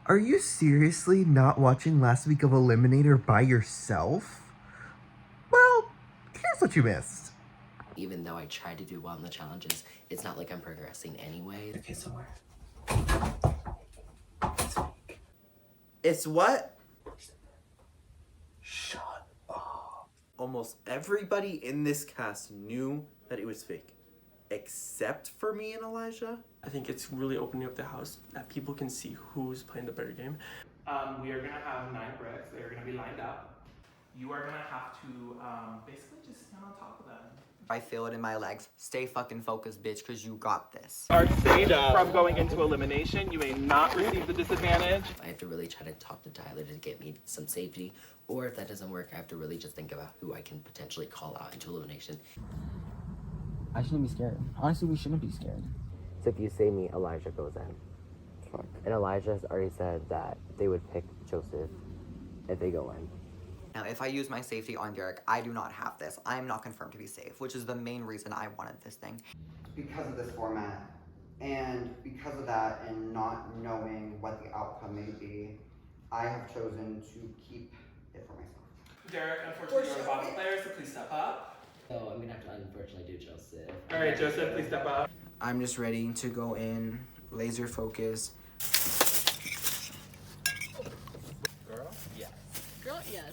Are you seriously not watching last week of Eliminator by yourself? Well, here's what you missed. Even though I try to do well in the challenges, it's not like I'm progressing anyway. Okay, somewhere. It's what? Shut up. Almost everybody in this cast knew that it was fake. Except for me and Elijah. I think it's really opening up the house that people can see who's playing the better game. We are gonna have 9 bricks. They're gonna be lined up. You are gonna have to basically just stand on top of them. I feel it in my legs. Stay fucking focused, bitch, because you got this. Are safe from going into elimination. You may not receive the disadvantage. I have to really try to talk to Tyler to get me some safety, or if that doesn't work, I have to really just think about who I can potentially call out into elimination. I shouldn't be scared. Honestly, we shouldn't be scared. So if you say me, Elijah goes in. Fuck. And Elijah has already said that they would pick Joseph if they go in. Now, if I use my safety on Derek, I do not have this. I am not confirmed to be safe, which is the main reason I wanted this thing. Because of this format, and because of that, and not knowing what the outcome may be, I have chosen to keep it for myself. Derek, unfortunately, you're a bottom player, so please step up. So I'm gonna have to unfortunately do Joseph. All right, Joseph, please step up. I'm just ready to go in, laser focus. Girl? Yes. Girl, yes.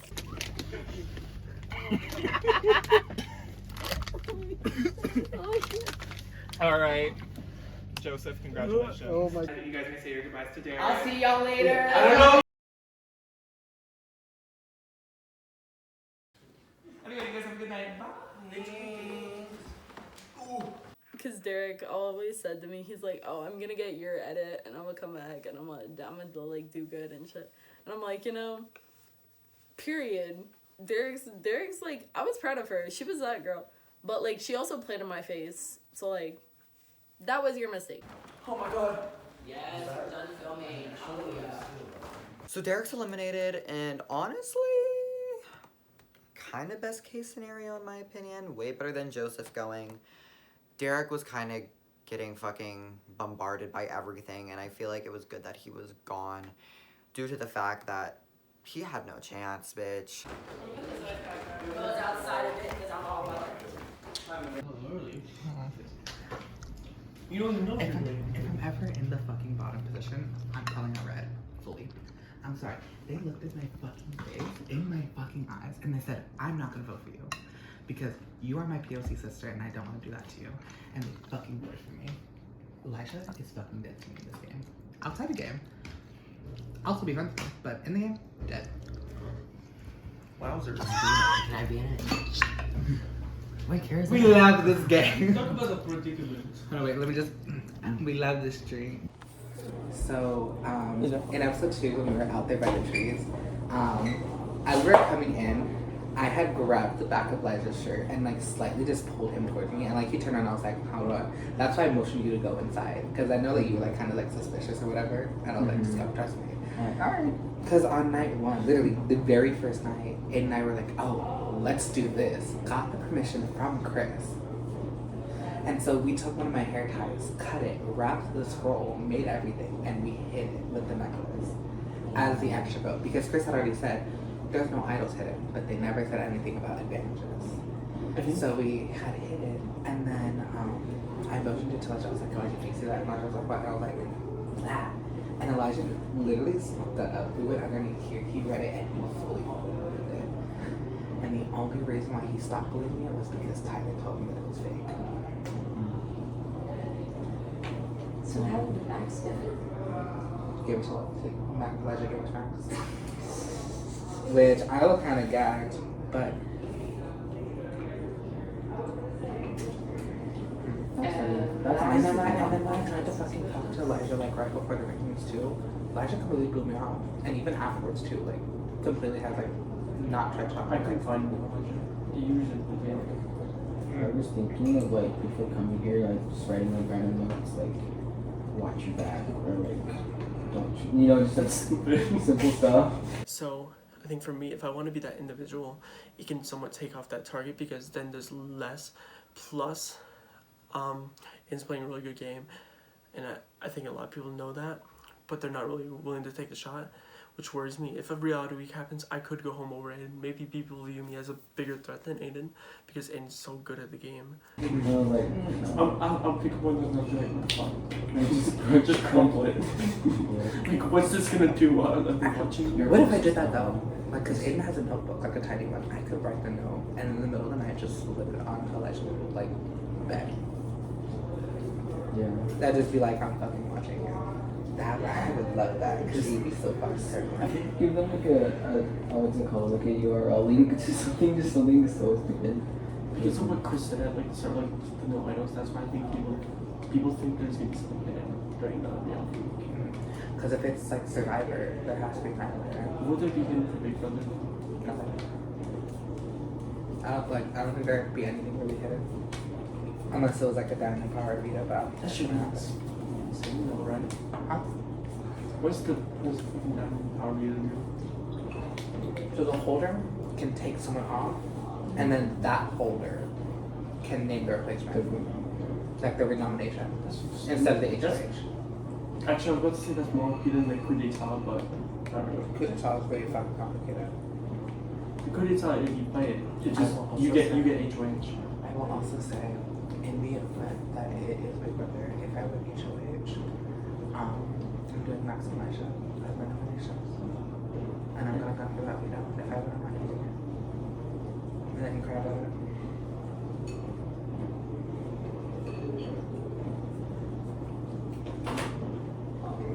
All right. Joseph, congratulations. Oh my. You guys may say your goodbyes to Derek. I'll see y'all later. I don't know. Anyway, you guys have a good night. Bye. Because Derek always said to me, he's like, oh, I'm gonna get your edit and I'm gonna come back and I'm gonna like do good and shit. And I'm like, you know, period. Derek's like, I was proud of her. She was that girl. But like, she also played in my face. So like, that was your mistake. Oh my god. Yes, we're done filming. Hallelujah. So Derek's eliminated, and honestly, kind of best case scenario in my opinion. Way better than Joseph going. Derek was kind of getting fucking bombarded by everything, and I feel like it was good that he was gone due to the fact that he had no chance, bitch. Goes outside of it because I'm all about it. You don't even know what If you're doing. I'm ever in the fucking bottom position, I'm calling out red. Fully. I'm sorry. They looked at my fucking face, in my fucking eyes, and they said, I'm not gonna vote for you. Because you are my POC sister and I don't want to do that to you. And they fucking voted for me. Elijah is fucking dead to me in this game. Outside the game, I'll still be friends with him, but in the game, dead. Wowzers. Can I be in it? Wait, Cara's We love this game. Talk about the predicament. Hold on, wait, let me just. We love this tree. So, in episode 2, when we were out there by the trees, as we were coming in, I had grabbed the back of Elijah's shirt and like slightly just pulled him towards me, and like he turned around and I was like, how do I? That's why I motioned you to go inside, because I know that you were like kind of like suspicious or whatever, and I was like, just come trust me. Alright. Because on night 1, literally the very first night, Aidan and I were like, oh, let's do this. Got the permission from Chris. And so we took one of my hair ties, cut it, wrapped the scroll, made everything, and we hid it with the necklace as the extra vote. Because Chris had already said, there's no idols hidden, but they never said anything about advantages. So we had hid it, and then I motioned it to Elijah. I was like, Elijah, can you see that? And Elijah was like, what? And I was like, ah. And Elijah literally smoked that up. We went underneath here, he read it, and he fully believed it. And the only reason why he stopped believing it was because Tyler told me that it was fake. So how did Max do it? Gave it to Elijah, gave it to Max. Which I was kind of gagged, but. And then when I tried to fucking talk to Elijah like right before the rankings too, Elijah completely blew me off, and even afterwards too, like completely has like not tried to talk. I couldn't find you usually I was thinking of like before coming here, like just writing like random notes, like watch your back or like don't you know, just like simple stuff. So I think for me, if I want to be that individual, it can somewhat take off that target, because then there's less. Plus, Aidan's playing a really good game, and I think a lot of people know that. but they're not really willing to take a shot, which worries me. If a reality week happens, I could go home over and maybe people view me as a bigger threat than Aidan, because Aidan's so good at the game. I'll pick one that's not like just crumple it. Like, what's this gonna do while I'm watching? What if I did that though? Like, cause Aidan has a notebook, like a tiny one. I could write the note, and in the middle of the night, just slip it onto like bed. Yeah. That'd just be like I'm fucking watching it. That I would love that, cause he'd be so fucking terrible. Give them like a what's it called? Like a URL link to something, just something so stupid. Because of what Chris said at like the start, like the no idols, that's why I think people think there's gonna be something hidden during the reality week. Cause if it's like Survivor, there has to be kind of there. Will there be hidden for Big Brother? Nothing. I don't think there'd be anything really hidden. Unless it was like a down in power beat about. That should be nice. Right? Huh? What's fucking down power meter do? So the holder can take someone off, and then that holder can name the replacement. Like the renomination. Instead of the HOH. Actually, I was about to say that's more hidden than coup d'etat, but I don't know. Coup d'etat is very fucking complicated. The coup d'etat, if you play it, it just you get HOH. I will also say, in the event that it is Big Brother, if I would HOH, I'm doing maximization as my nominations. And I'm gonna go for that veto if I win, I'm not using it. And then you cry about it.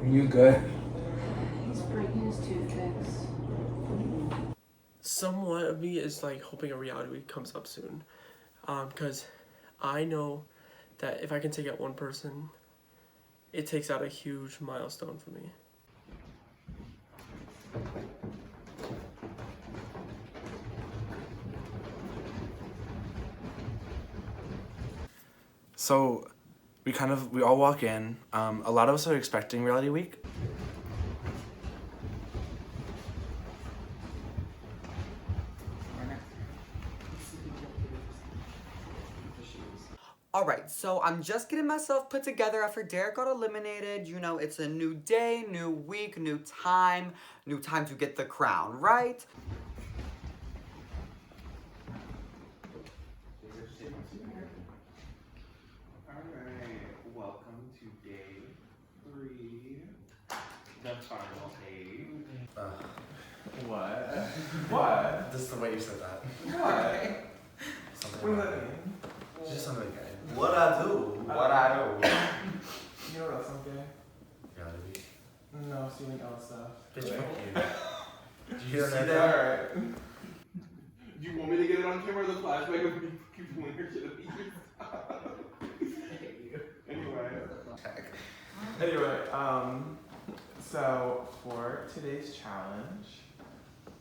You good? He's breaking his toothpicks. Somewhat of me is like hoping a reality week comes up soon, because I know that if I can take out one person, it takes out a huge milestone for me. So we all walk in. A lot of us are expecting reality week. Alright, so I'm just getting myself put together after Derek got eliminated. You know, it's a new day, new week, new time to get the crown, right? Alright, welcome to day 3, the final day. What? What? Just the way you said that. What? Something What does about that it. mean? Just something gay. What I do? What I do? You know what else I'm gay? Reality week. No, stealing L stuff. Bitch, fuck you. Did you hear See that? that? Alright. Do you want me to get it on camera, the flashback of me fucking pulling her shit at you? Anyway, So for today's challenge,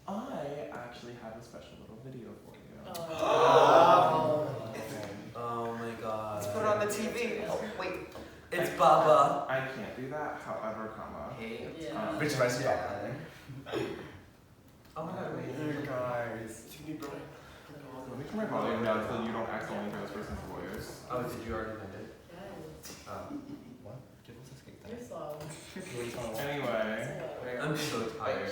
I actually have a special little video for you. oh my god. Let's put it on the TV. Oh, wait. It's Baba. I can't do that, however, Hey. Bitch, if I see that. Oh my god, wait. Guys. Let me turn my volume down so you don't accidentally hear this person's voice. Oh, did you already find it? Yes. What? You're slow. Anyway. I'm so tired.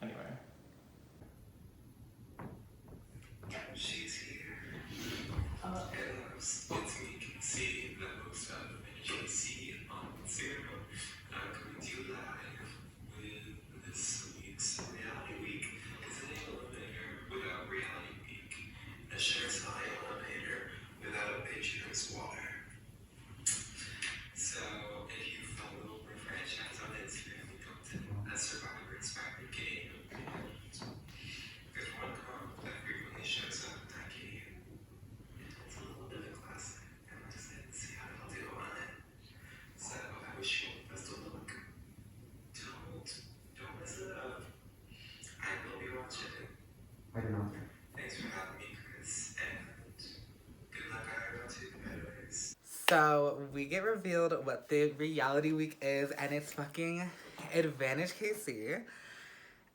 Anyway. She's here. It's me, can see the most of it. You can see it on zero. I'm coming to you live with this week's reality week. It's an eliminator without reality week. A shirt's high eliminator without a bitch in his water. So if you follow my franchise on Instagram, you come to a Survivor inspired game. There's one comp that frequently shows up, that game. It's a little bit of a classic, and I just didn't see how they'll do on it. So I wish you the best of luck. Don't mess it up. I will be watching. Thanks for having me, Chris, and good luck out to the better. So we get revealed what the reality week is, and it's fucking Advantage KC.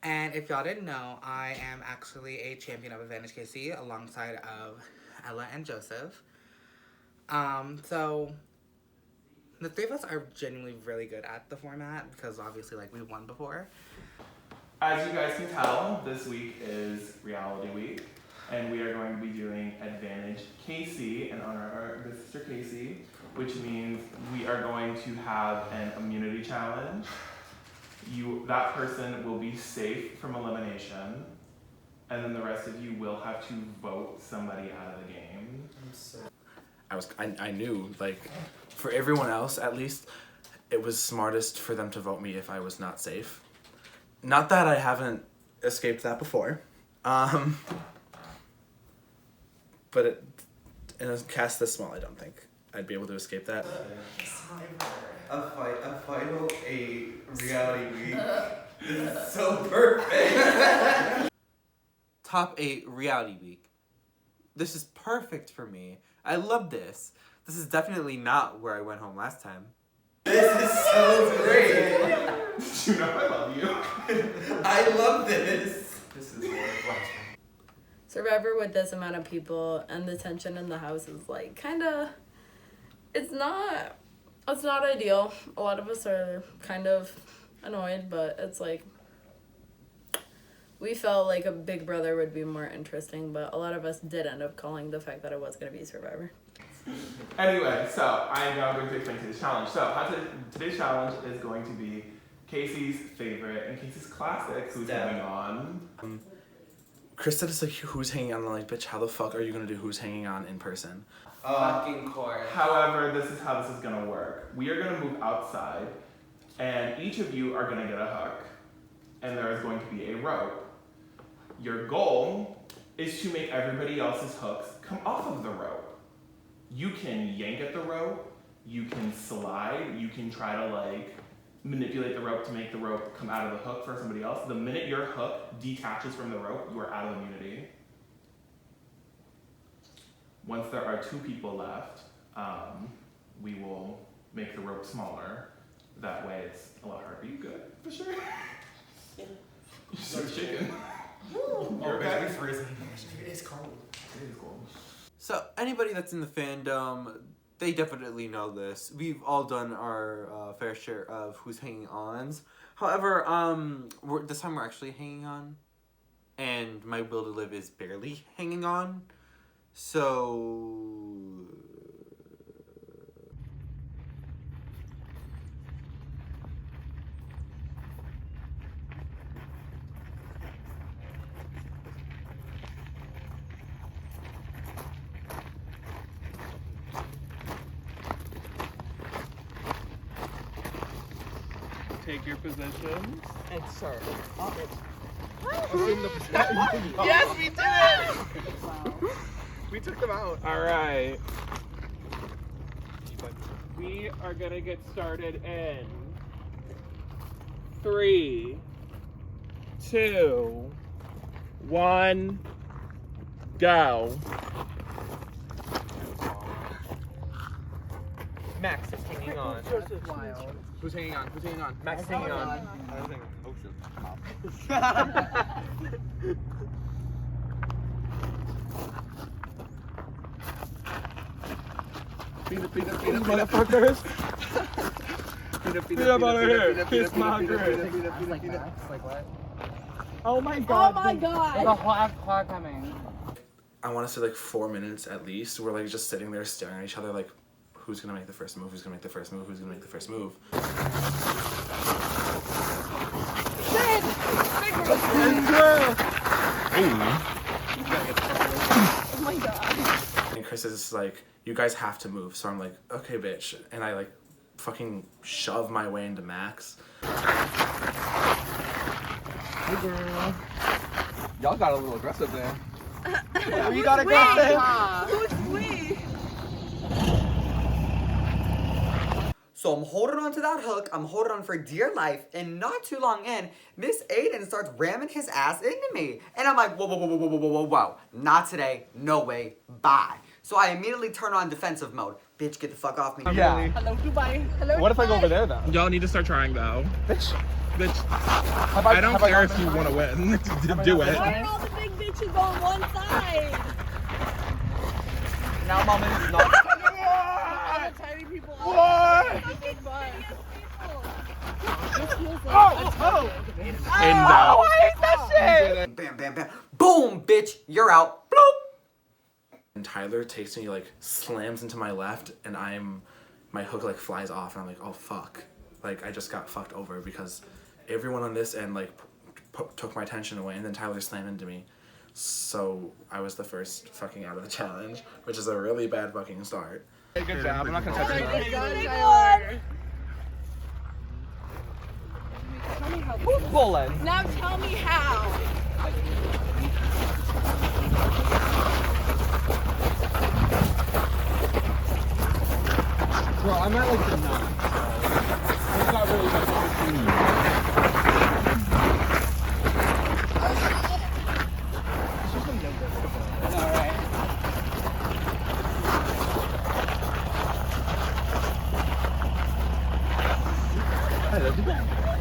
And if y'all didn't know, I am actually a champion of Advantage KC alongside of Ella and Joseph. So The three of us are genuinely really good at the format because obviously, like, we've won before. As you guys can tell, this week is reality week, and we are going to be doing Advantage Casey in honor of our big sister Casey, which means we are going to have an immunity challenge. That person will be safe from elimination, and then the rest of you will have to vote somebody out of the game. I knew, like, for everyone else at least, it was smartest for them to vote me if I was not safe. Not that I haven't escaped that before, but in a cast this small, I don't think I'd be able to escape that. A final 8 reality week. This is so perfect. Top 8 reality week. This is perfect for me. I love this. This is definitely not where I went home last time. This is so great. You know I love you. I love this. This is Survivor with this amount of people and the tension in the house is like kind of, it's not ideal. A lot of us are kind of annoyed, but it's like we felt like a Big Brother would be more interesting, but a lot of us did end up calling the fact that it was going to be Survivor. Anyway, so I'm now going to explain today's challenge. So today's challenge is going to be Casey's favorite and Casey's classic, Who's Hanging On. Krista is like, who's hanging on? I'm like, bitch, how the fuck are you gonna do who's hanging on in person? Fucking course. However, this is how this is gonna work. We are gonna move outside, and each of you are gonna get a hook, and there is going to be a rope. Your goal is to make everybody else's hooks come off of the rope. You can yank at the rope, you can slide, you can try to like manipulate the rope to make the rope come out of the hook for somebody else. The minute your hook detaches from the rope, you are out of immunity. Once there are 2 people left, we will make the rope smaller. That way it's a lot harder. Are you good? For sure? Yeah. You start shaking. You're okay? It is cold. It is cold. So anybody that's in the fandom, they definitely know this. We've all done our fair share of Who's Hanging Ons. However, this time we're actually hanging on, and my will to live is barely hanging on. So Take your positions. And sir. Yes, we did it! We took them out. All right. We are gonna get started in 3, 2, 1, go. Max is hanging on. Who's hanging on? Who's hanging on? Max is hanging on. oh shit. Peanut fuckers. Peanut butter here. Kiss my girl. Like Max? Like what? Oh my god. Oh my god! There's a whole car coming. I want to say like 4 minutes at least. We're like just sitting there staring at each other like, who's gonna make the first move? Who's gonna make the first move? Who's gonna make the first move? Oh my god. And Chris is like, you guys have to move. So I'm like, okay, bitch. And I like fucking shove my way into Max. Hey girl. Y'all got a little aggressive there. We got aggressive. Who's we? So I'm holding on to that hook, I'm holding on for dear life, and not too long in, Miss Aidan starts ramming his ass into me. And I'm like, whoa, whoa, whoa, whoa, whoa, whoa, whoa, whoa. Not today, no way, bye. So I immediately turn on defensive mode. Bitch, get the fuck off me. Yeah. Hello, Dubai. Hello, What if I go over there though? Y'all need to start trying though. Bitch. I don't care if you want to win. Do it. Why are all the big bitches on one side? Now mom is not. Tiny people people. What? Aidan's out. Oh, I hate that shit! Bam, bam, bam. Boom, bitch, you're out. Bloop. And Tyler takes me, like, slams into my left, and my hook, like, flies off, and I'm like, oh, fuck. Like, I just got fucked over because everyone on this end, like, took my attention away, and then Tyler slammed into me. So I was the first fucking out of the challenge, which is a really bad fucking start. Hey, good job. I'm not gonna touch it. Who's pulling? Now tell me how. Bro, I'm at like the 9, so it's not really much opportunity.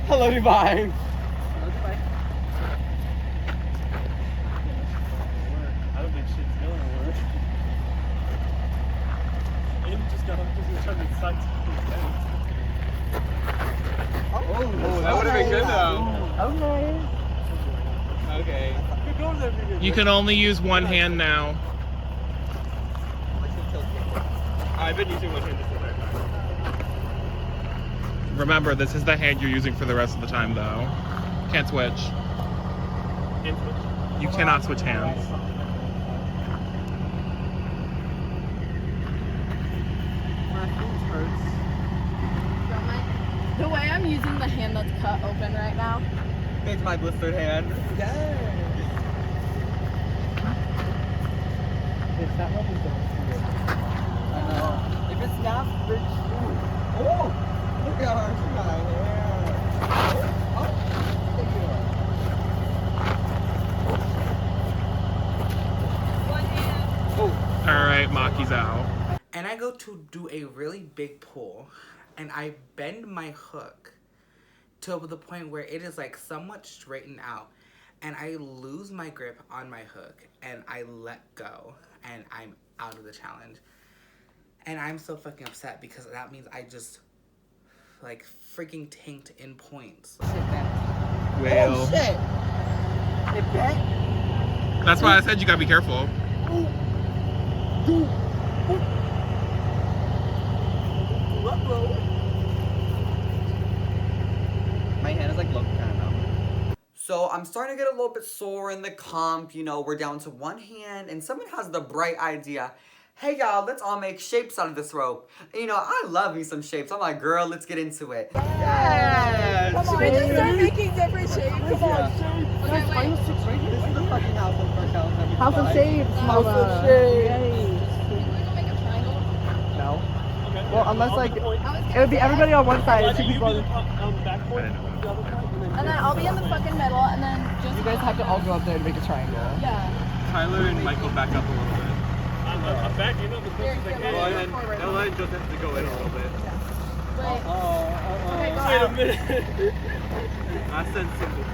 Hello, Divine. I don't think shit's gonna work. Aiden just got up because he was trying to suck. Oh, that would have been good though. Okay. You can only use one hand now. I've been using one hand this entire time. Remember, this is the hand you're using for the rest of the time, though. Can't switch. Can't switch? You cannot switch hands. The way I'm using the hand that's cut open right now. It's my blistered hand. Yes. It's not what we're going I know. If it's not, bitch. Oh! Look at her. She got hair. All right, Maki's out. And I go to do a really big pull, and I bend my hook to the point where it is like somewhat straightened out, and I lose my grip on my hook, and I let go, and I'm out of the challenge. And I'm so fucking upset because that means I just like freaking tanked in points. Well, Oh shit! It bent? that's why I said you gotta be careful. My hand is like looking kind of numb. So I'm starting to get a little bit sore in the comp. You know, we're down to one hand, and someone has the bright idea. Hey y'all, let's all make shapes out of this rope. You know, I love me some shapes. I'm like, girl, let's get into it. Yes! Come Should we just start making different shapes? Come on, Okay, wait. This is the fucking house of Raquel. House of Shapes, House mama. of Shapes. Can we go make a triangle? No. Okay. Well, unless like, I was gonna it would be say, everybody on one side and two You people be on the backboard, the other side, and then I'll be in the fucking middle, and then just You guys have to all go up there to make a triangle. Yeah. Tyler and Michael back up a little bit. I'm backing up as much as I can. Oh, and then Ella and Joseph have to go in a little bit. Wait. Wait a minute. I said simple.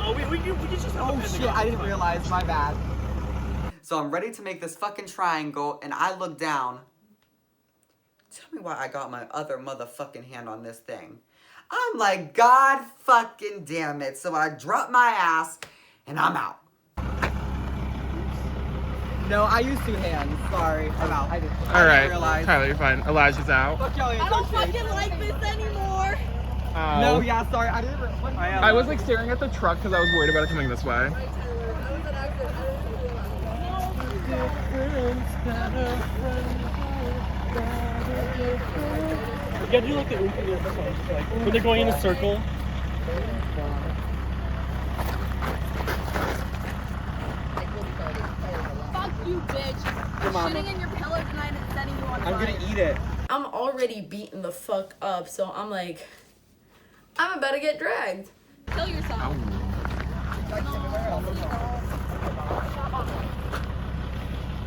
Oh, we can just have Oh shit, I didn't realize, my bad. So I'm ready to make this fucking triangle, and I look down. Tell me why I got my other motherfucking hand on this thing. I'm like, God fucking damn it. So I drop my ass, and I'm out. No, I used 2 hands. Sorry, I'm out. I didn't realize. Tyler, you're fine. Elijah's out. Fuck y'all, I don't fucking like this anymore. No, yeah, sorry, I didn't realize. I was like staring at the truck because I was worried about it coming this way. You gotta do like the oompa loompa, like where they're going in a circle. Fuck you, bitch. I'm shitting in your pillow tonight and setting you on fire. I'm gonna eat it. I'm already beaten the fuck up, so I'm like, I'm about to get dragged. Kill yourself.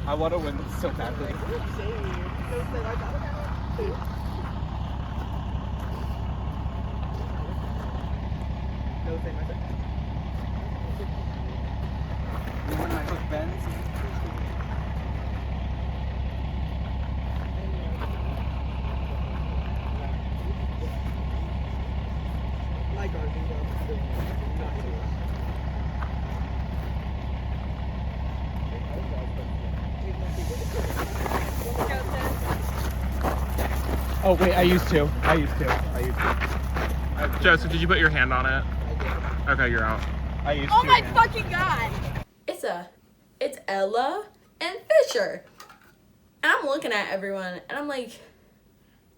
I want to win so badly. When my hook bends. Oh wait, I used to. Joseph, did you put your hand on it? Okay, you're out. Oh my fucking god! It's Ella and Fisher. And I'm looking at everyone and I'm like,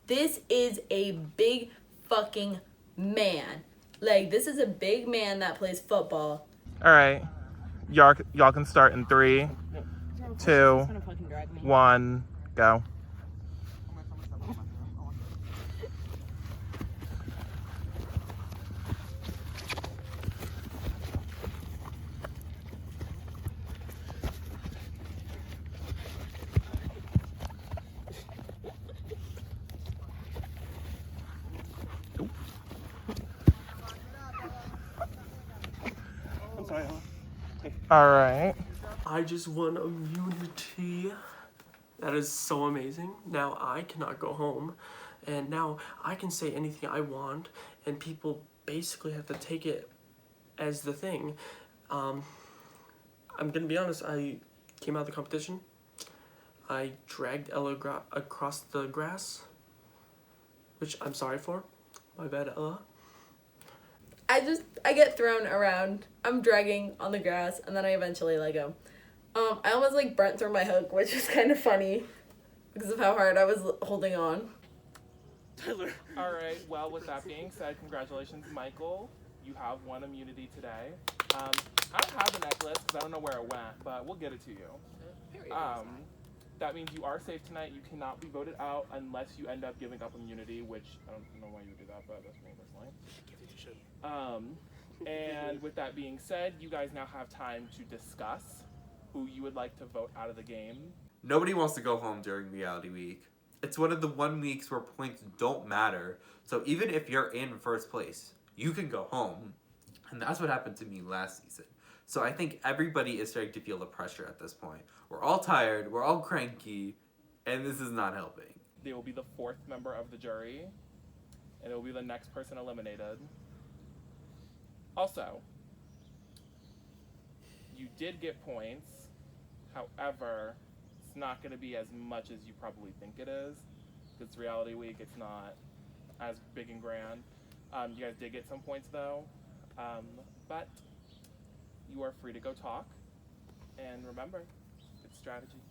this is a big fucking man. Like, this is a big man that plays football. All right, y'all can start in 3, 2, 1, go. All right. I just won immunity. That is so amazing. Now I cannot go home, and now I can say anything I want, and people basically have to take it as the thing. I'm gonna be honest, I came out of the competition. I dragged Ella across the grass, which I'm sorry for. My bad, Ella. I get thrown around. I'm dragging on the grass, and then I eventually let go. I almost like burnt through my hook, which is kind of funny because of how hard I was holding on. Tyler. All right. Well, with that being said, congratulations, Michael. You have won immunity today. I don't have the necklace because I don't know where it went, but we'll get it to you. That means you are safe tonight. You cannot be voted out unless you end up giving up immunity, which I don't know why you would do that, but that's me personally. And with that being said, you guys now have time to discuss who you would like to vote out of the game. Nobody wants to go home during reality week. It's one of the 1 weeks where points don't matter. So even if you're in first place, you can go home. And that's what happened to me last season. So I think everybody is starting to feel the pressure at this point. We're all tired, we're all cranky, and this is not helping. They will be the 4th member of the jury, and it will be the next person eliminated. Also, you did get points. However, it's not going to be as much as you probably think it is. It's reality week, it's not as big and grand. You guys did get some points though, but you are free to go talk. And remember, it's strategy.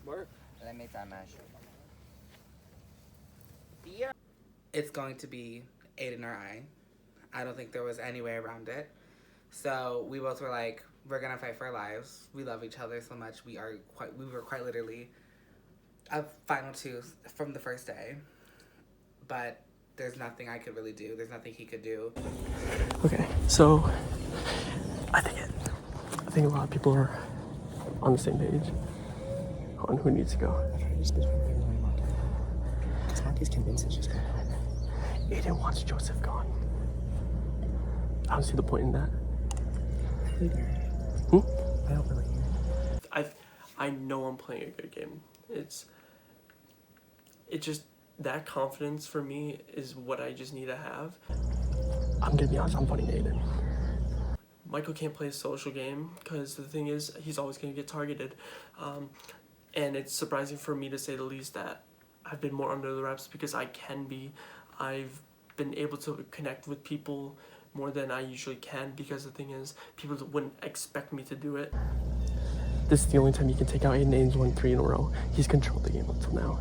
Work. Let me find my shoe. It's going to be Aidan or I. I don't think there was any way around it. So we both were like, we're gonna fight for our lives. We love each other so much. We were quite literally a final 2 from the first day. But there's nothing I could really do. There's nothing he could do. Okay, so I think a lot of people are on the same page on who needs to go. Because Maki's convinced that she's going home. Aidan wants Joseph gone. I don't see the point in that. I don't really hear. I know I'm playing a good game. It's just that confidence for me is what I just need to have. I'm gonna be honest, I'm voting Aidan. Michael can't play a social game because the thing is he's always gonna get targeted, and it's surprising for me to say the least that I've been more under the reps because I can be. I've been able to connect with people more than I usually can because the thing is people wouldn't expect me to do it. This is the only time you can take out Aidan. Aidan's won 3 in a row. He's controlled the game until now.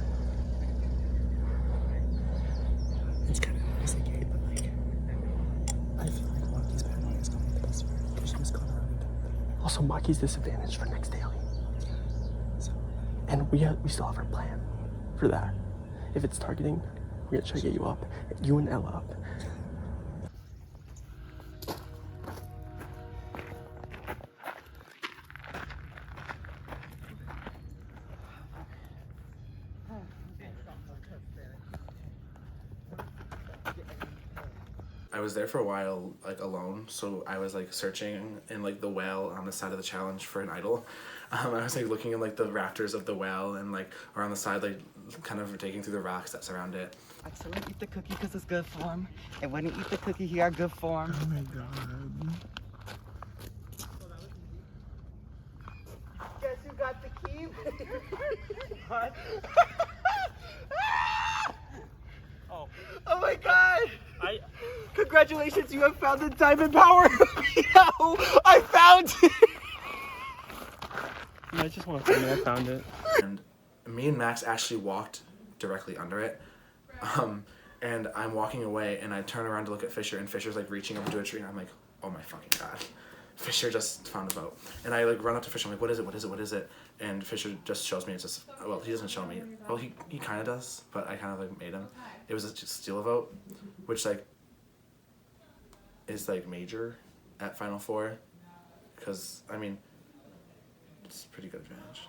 It's kind of honestly gay, but like, I feel like Maki's paranoia is going to be the best for her because she was gone around. Also, Maki's disadvantage for next daily. So, and we still have our plan for that. If it's targeting, we're gonna try to get you up. You and Ella up. I was there for a while, like, alone, so I was, like, searching in, like, the well on the side of the challenge for an idol. I was, like, looking in, like, the rafters of the well and, like, around the side, like, kind of digging through the rocks that surround it. I tell him eat the cookie because it's good for him. And when he eat the cookie, he are good for him. Oh my god. Guess who got the key? What? Oh. Oh my god! Congratulations, you have found the diamond power Vito! I found it! Yeah, I just want to tell me I found it. And me and Max actually walked directly under it. And I'm walking away and I turn around to look at Fisher and Fisher's like reaching over to a tree and I'm like, oh my fucking god. Fisher just found a boat. And I like run up to Fisher, I'm like, what is it, what is it, what is it? And Fisher just shows me, it's just, well, he doesn't show me. Well, he kind of does, but I kind of like made him. It was just steal a vote, which like is like major at Final Four. Because, I mean, it's a pretty good advantage.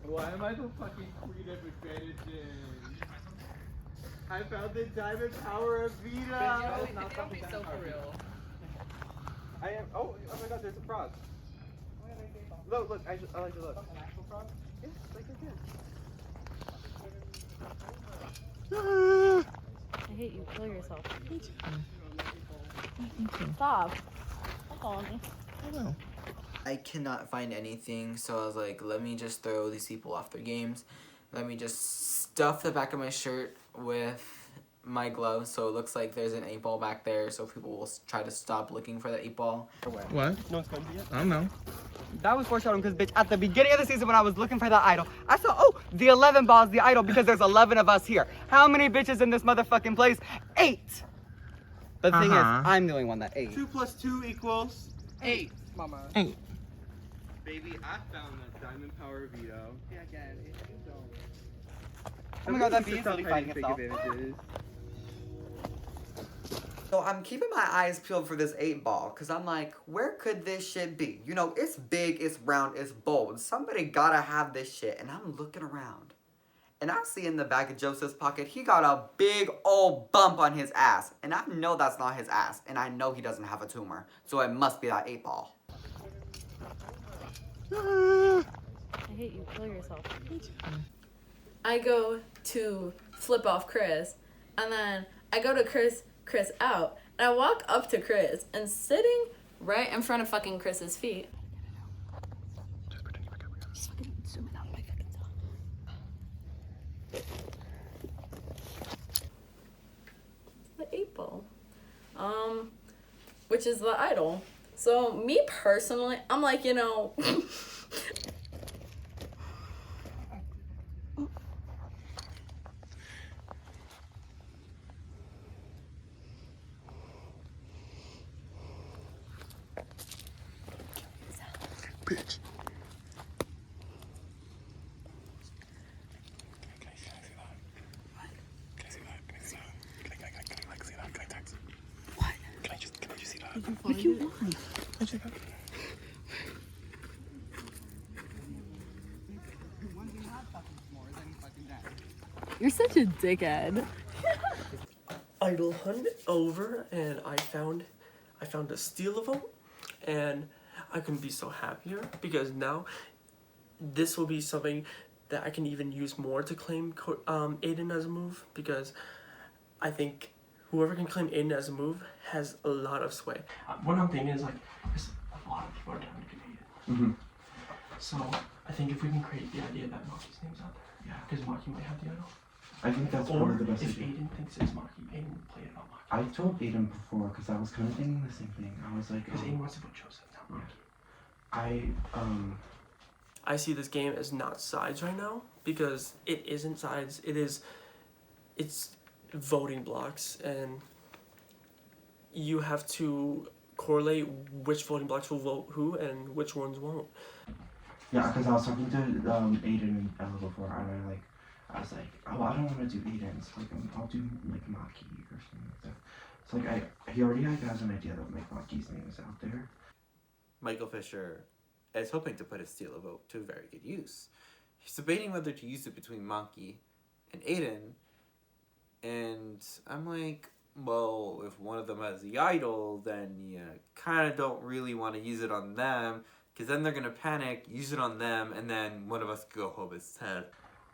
Why am I the fucking queen of advantages? I found the diamond power of Vito! Don't be so for real. I am. Oh my god, there's a frog. Look, I like to look. An actual frog? Yes, like right I hate you. Kill yourself. Stop. Stop calling me. I know. I cannot find anything, so I was like, let me just throw these people off their games. Let me just stuff the back of my shirt with my gloves so it looks like there's an 8-ball back there so people will try to stop looking for the 8-ball. What? No one's going to yet? I don't know. That was foreshadowing because, bitch, at the beginning of the season when I was looking for that idol, I saw, oh, the 11 ball is the idol because there's 11 of us here. How many bitches in this motherfucking place? 8. But the thing is, I'm the only one that 8. 2 plus 2 equals 8. Mama. 8. Baby, I found that diamond power Vito. Yeah, again, if you don't. Oh my god, that bee is really fighting itself. So I'm keeping my eyes peeled for this 8-ball, because I'm like, where could this shit be? You know, it's big, it's round, it's bold. Somebody gotta have this shit, and I'm looking around. And I see in the back of Joseph's pocket, he got a big old bump on his ass. And I know that's not his ass, and I know he doesn't have a tumor. So it must be that 8-ball. I hate you. Kill yourself. I go to flip off Chris, and then I go to Chris out, and I walk up to Chris, and sitting right in front of fucking Chris's feet. Just fucking zoom it out my fucking the 8-ball, which is the idol. So me personally, I'm like, you know. Bitch. What do you want? You're such a dickhead. Idol hunt over, and I found a steal vote, and I couldn't be so happier because now this will be something that I can even use more to claim Aidan as a move, because I think whoever can claim Aidan as a move has a lot of sway. What I'm thinking is, like, there's a lot of people are trying to get Aidan. So I think if we can create the idea that Maki's name's out there, yeah, because Maki might have the idol. I think that's or probably the best if idea. Aidan thinks it's Maki, Aidan will play it on Maki. I told Aidan before because I was kind of thinking the same thing. I was like, Because Aidan wants to put Joseph, not Maki. I see this game as not sides right now because it isn't sides. It's voting blocks, and you have to correlate which voting blocks will vote who and which ones won't. Yeah, because I was talking to Aidan and Ella before, and I was like, oh, I don't want to do Aidan, so like I'll do like Maki or something like that. So like he already has an idea that like Maki's name is out there. Michael Fisher is hoping to put his steal a vote to very good use. He's debating whether to use it between Maki and Aidan, and I'm like, well, if one of them has the idol, then you kind of don't really want to use it on them, because then they're going to panic, use it on them, and then one of us could go home instead.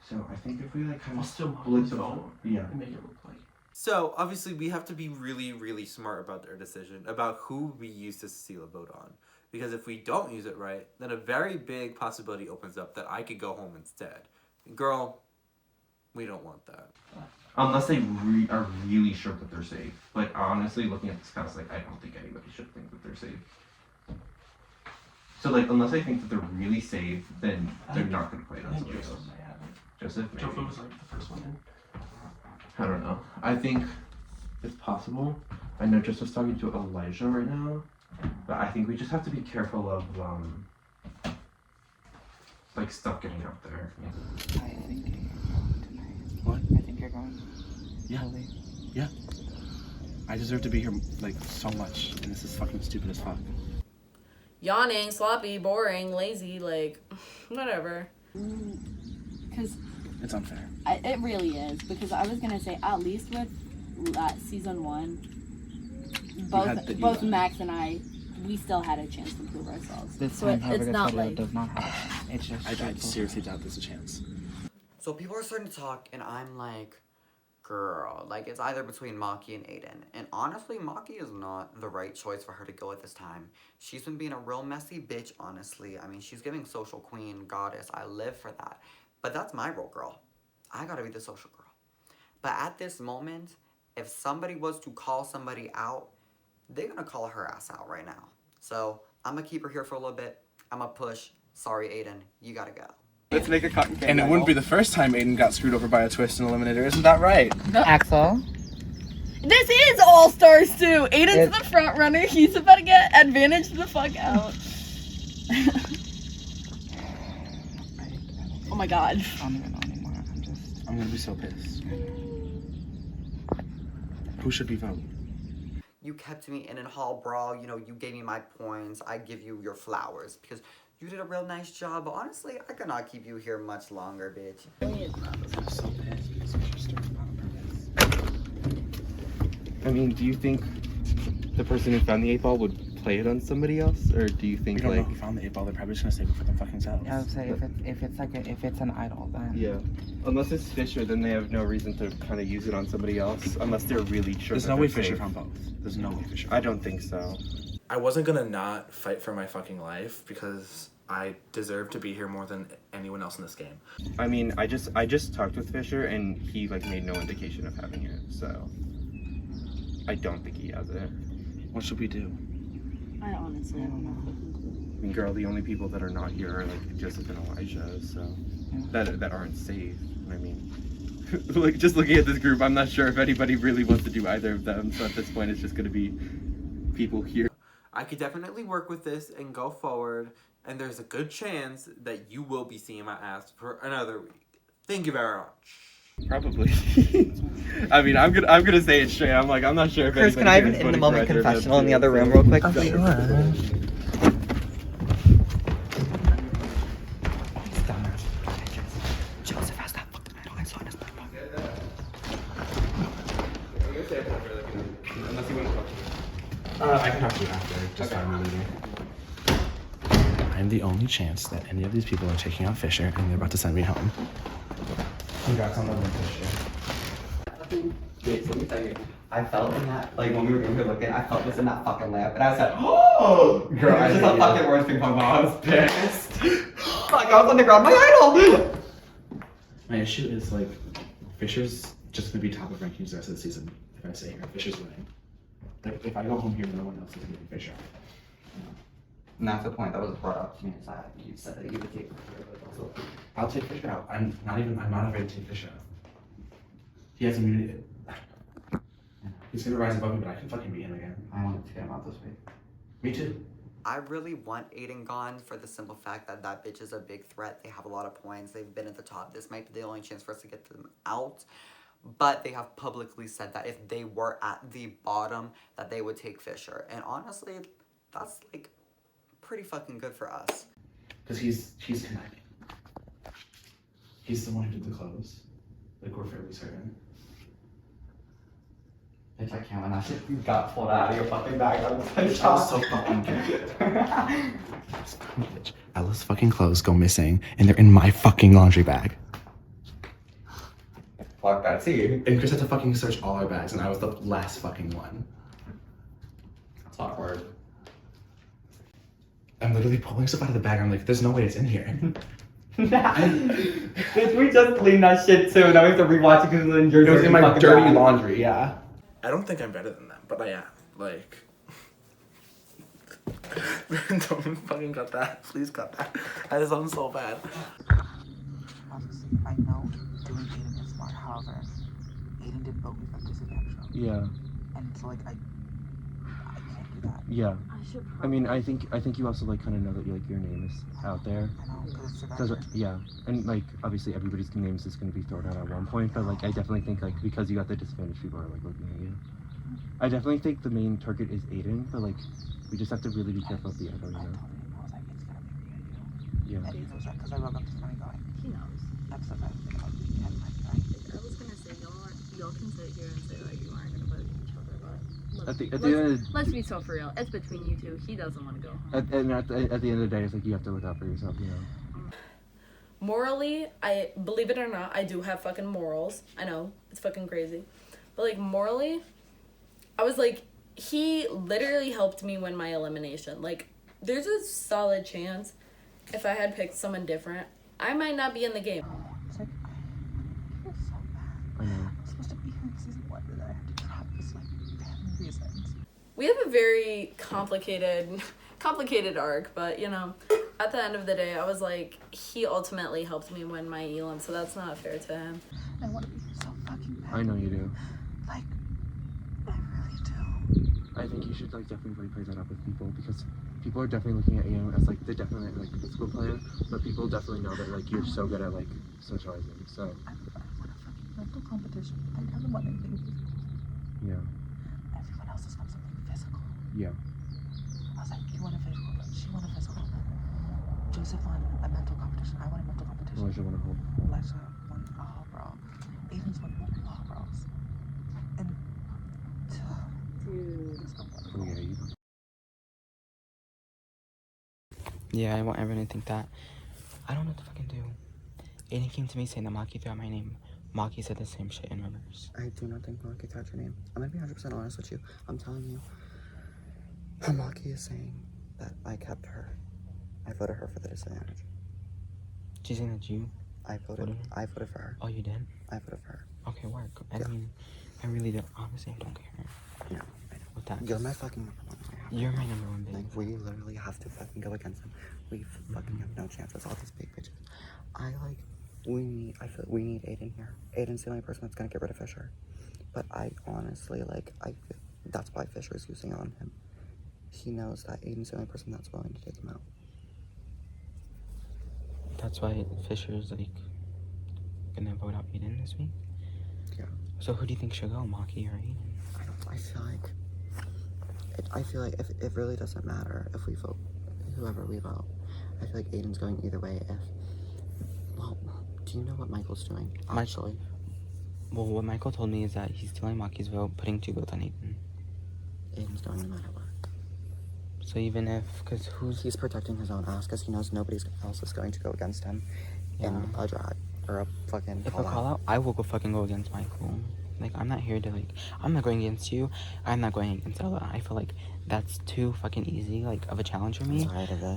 So I think if we like kind I'll of still split the vote. yeah. And make it look like. So obviously we have to be really, really smart about their decision about who we use to steal a vote on. Because if we don't use it right, then a very big possibility opens up that I could go home instead. Girl, we don't want that. Unless they are really sure that they're safe. But honestly, looking at this cast, like I don't think anybody should think that they're safe. So like, unless I think that they're really safe, then they're not going to play it on somebody else. Joseph, maybe. Joseph was like the first one in. I don't know. I think it's possible. I know Joseph's talking to Elijah right now, but I think we just have to be careful of like stuff getting out there. I think you're going tonight. What? I think you're going. Yeah. Early. Yeah. I deserve to be here like so much, and this is fucking stupid as fuck. Yawning, sloppy, boring, lazy, like, whatever. Because It's unfair. it really is, because I was gonna say at least with season 1, both Max and I, we still had a chance to prove ourselves. This So time, however, it's the not photo like does not have a chance. It's just. I seriously doubt there's a chance. So people are starting to talk, and I'm like, girl, like it's either between Maki and Aidan. And honestly, Maki is not the right choice for her to go at this time. She's been being a real messy bitch, honestly. I mean, she's giving social queen, goddess. I live for that. But that's my role, girl. I gotta be the social girl. But at this moment, if somebody was to call somebody out, they're gonna call her ass out right now. So I'm gonna keep her here for a little bit. I'm gonna push. Sorry, Aidan, you gotta go. Let's make a cotton candy. And it wouldn't be the first time Aidan got screwed over by a twist in Eliminator, isn't that right? Axel? This is All Stars 2. Aidan's the front runner. He's about to get advantage the fuck out. Oh my god. I don't even know anymore. I'm gonna be so pissed. Who should we vote? You kept me in hall brawl, you know, you gave me my points, I give you your flowers, because you did a real nice job, but honestly, I could not keep you here much longer, bitch. I'm so pissed because Fisher starts on purpose. I mean, do you think the person who found the 8-ball would play it on somebody else, or do you think We don't like know who found the 8-ball, they're probably just gonna save it for them fucking selves. Yeah, I would say if it's an idol, then. yeah, unless it's Fisher, then they have no reason to kind of use it on somebody else, unless they're really sure. There's that no they're way Fisher safe. found both. There's no way Fisher. I don't think so. I wasn't gonna not fight for my fucking life because I deserve to be here more than anyone else in this game. I mean, I just talked with Fisher, and he like made no indication of having it, so I don't think he has it. What should we do? I honestly don't know. I mean, girl, the only people that are not here are like Joseph and Elijah, so that aren't safe. I mean, like just looking at this group, I'm not sure if anybody really wants to do either of them. So at this point, it's just gonna be people here. I could definitely work with this and go forward, and there's a good chance that you will be seeing my ass for another week. Thank you very much. Probably. I mean, I'm gonna say it straight. I'm not sure if. Chris, can I have an in the moment confessional in the other room real quick? Oh, sure. Joseph has that fucking idol. I saw in his back pocket. Unless you want to talk to me. I can talk to you after. Just okay. I'm leaving. I'm the only chance that any of these people are taking out Fisher and they're about to send me home. Congrats on the win, Fisher. Wait, let me tell you. I felt in that, like when we were in here looking, I felt this in that fucking lamp, and I was like, oh! Girl, it was just a fucking worst ping pong ball. I was pissed. Like, I was on the ground, my idol! My issue is, like, Fisher's just gonna be top of rankings the rest of the season if I stay here. Fisher's winning. Like, if I go home here, no one else is gonna be Fisher. And that's the point that was brought up to me, is that you said that you would take Fisher, but also... I'll take Fisher out. I'm not afraid to take Fisher out. He has immunity. He's gonna rise above me, but I can fucking beat him again. I wanted to get him out this week. Me too. I really want Aidan gone for the simple fact that that bitch is a big threat. They have a lot of points. They've been at the top. This might be the only chance for us to get them out. But they have publicly said that if they were at the bottom, that they would take Fisher. And honestly, that's like pretty fucking good for us. Because he's conniving. He's the one who did the clothes. Like, we're fairly certain. Bitch, I can't when that shit got pulled out of your fucking bag. I was like, so fucking good. Bitch. Ella's fucking clothes go missing, and they're in my fucking laundry bag. Fuck that tea. And Chris had to fucking search all our bags, and I was the last fucking one. That's awkward. I'm literally pulling stuff out of the bag. I'm like, there's no way it's in here. Bitch, we just cleaned that shit too. Now we have to rewatch it because it's in your It was in my fucking dirty bag. laundry, yeah. I don't think I'm better than them, but I am. Like, don't fucking cut that. Please cut that. That sounds so bad. Obviously, I know doing Aidan is smart. However, Aidan did vote me from disadvantage. Yeah. And so like I can't do that. Yeah. I mean, I think you also like kind of know that your name is out there. I know, because it's Cause, yeah, and like obviously everybody's names is going to be thrown out at one point, but like I definitely think like because you got the disadvantage, people are like looking at you. I definitely think the main target is Aidan, but like we just have to really be careful of the echo, you know. Yeah. And he knows that because I woke up this morning going. He knows. That's the best thing about me. I was gonna say y'all can sit here and say like you aren't gonna vote each other, but let's be so for real. It's between you two. He doesn't want to go home. At the end of the day, it's like you have to look out for yourself, you know. Morally, I believe it or not, I do have fucking morals. I know it's fucking crazy, but like morally, I was like, he literally helped me win my elimination. Like, there's a solid chance if I had picked someone different, I might not be in the game. It's like I feel so bad. I know. I'm supposed to be here in season 1, and I have to drop this like family reasons. We have a very complicated arc, but you know, at the end of the day, I was like, he ultimately helped me win my elim, so that's not fair to him. I want to be here so fucking bad. I know you do. Like, I really do. I think you should like definitely play that up with people because people are definitely looking at you as like the definite like physical player, but people definitely know that like you're so good at like socializing. So I want a fucking mental competition. I haven't won anything physical. yeah. Everyone else has won something physical. Yeah. I was like, you want a physical? She won a physical. Joseph won a mental competition. I won a mental competition. Elijah won a whole. Elijah won a whole brawl. Aidan's won multiple whole brawls. And dude, Oh yeah, you. Yeah, I want everyone to think that. I don't know what to fucking do. Aidan came to me saying that Maki threw out my name. Maki said the same shit in reverse. I do not think Maki threw out your name. I'm gonna be 100% honest with you. I'm telling you. Maki is saying that I kept her. I voted her for the disadvantage. She's saying that you? I voted for her. Oh, you did? I voted for her. Okay, work. I mean, I really don't. Honestly, I don't care. Yeah, I know. With that. You're my fucking number one. You're my number one, babe. Like, we literally have to fucking go against them. We fucking have no chances. All these big bitches. I feel we need Aidan here. Aidan's the only person that's gonna get rid of Fisher. But I honestly, like, I feel that's why Fisher's using on him. He knows that Aidan's the only person that's willing to take him out. That's why Fisher's, like, gonna vote out Aidan this week? Yeah. So who do you think should go, Maki or Aidan? I feel like if it really doesn't matter if we vote whoever we vote. I feel like Aidan's going either way. Well, do you know what Michael's doing? Actually, Well, what Michael told me is that he's stealing Maki's vote, putting 2 votes on Aidan. Aidan's going no matter what. So even if, he's protecting his own ass because he knows nobody else is going to go against him in a drag or a fucking If I call out, I will fucking go against Michael. Like, I'm not here to, like, I'm not going against you. I'm not going against Ella. I feel like that's too fucking easy, like, of a challenge for me.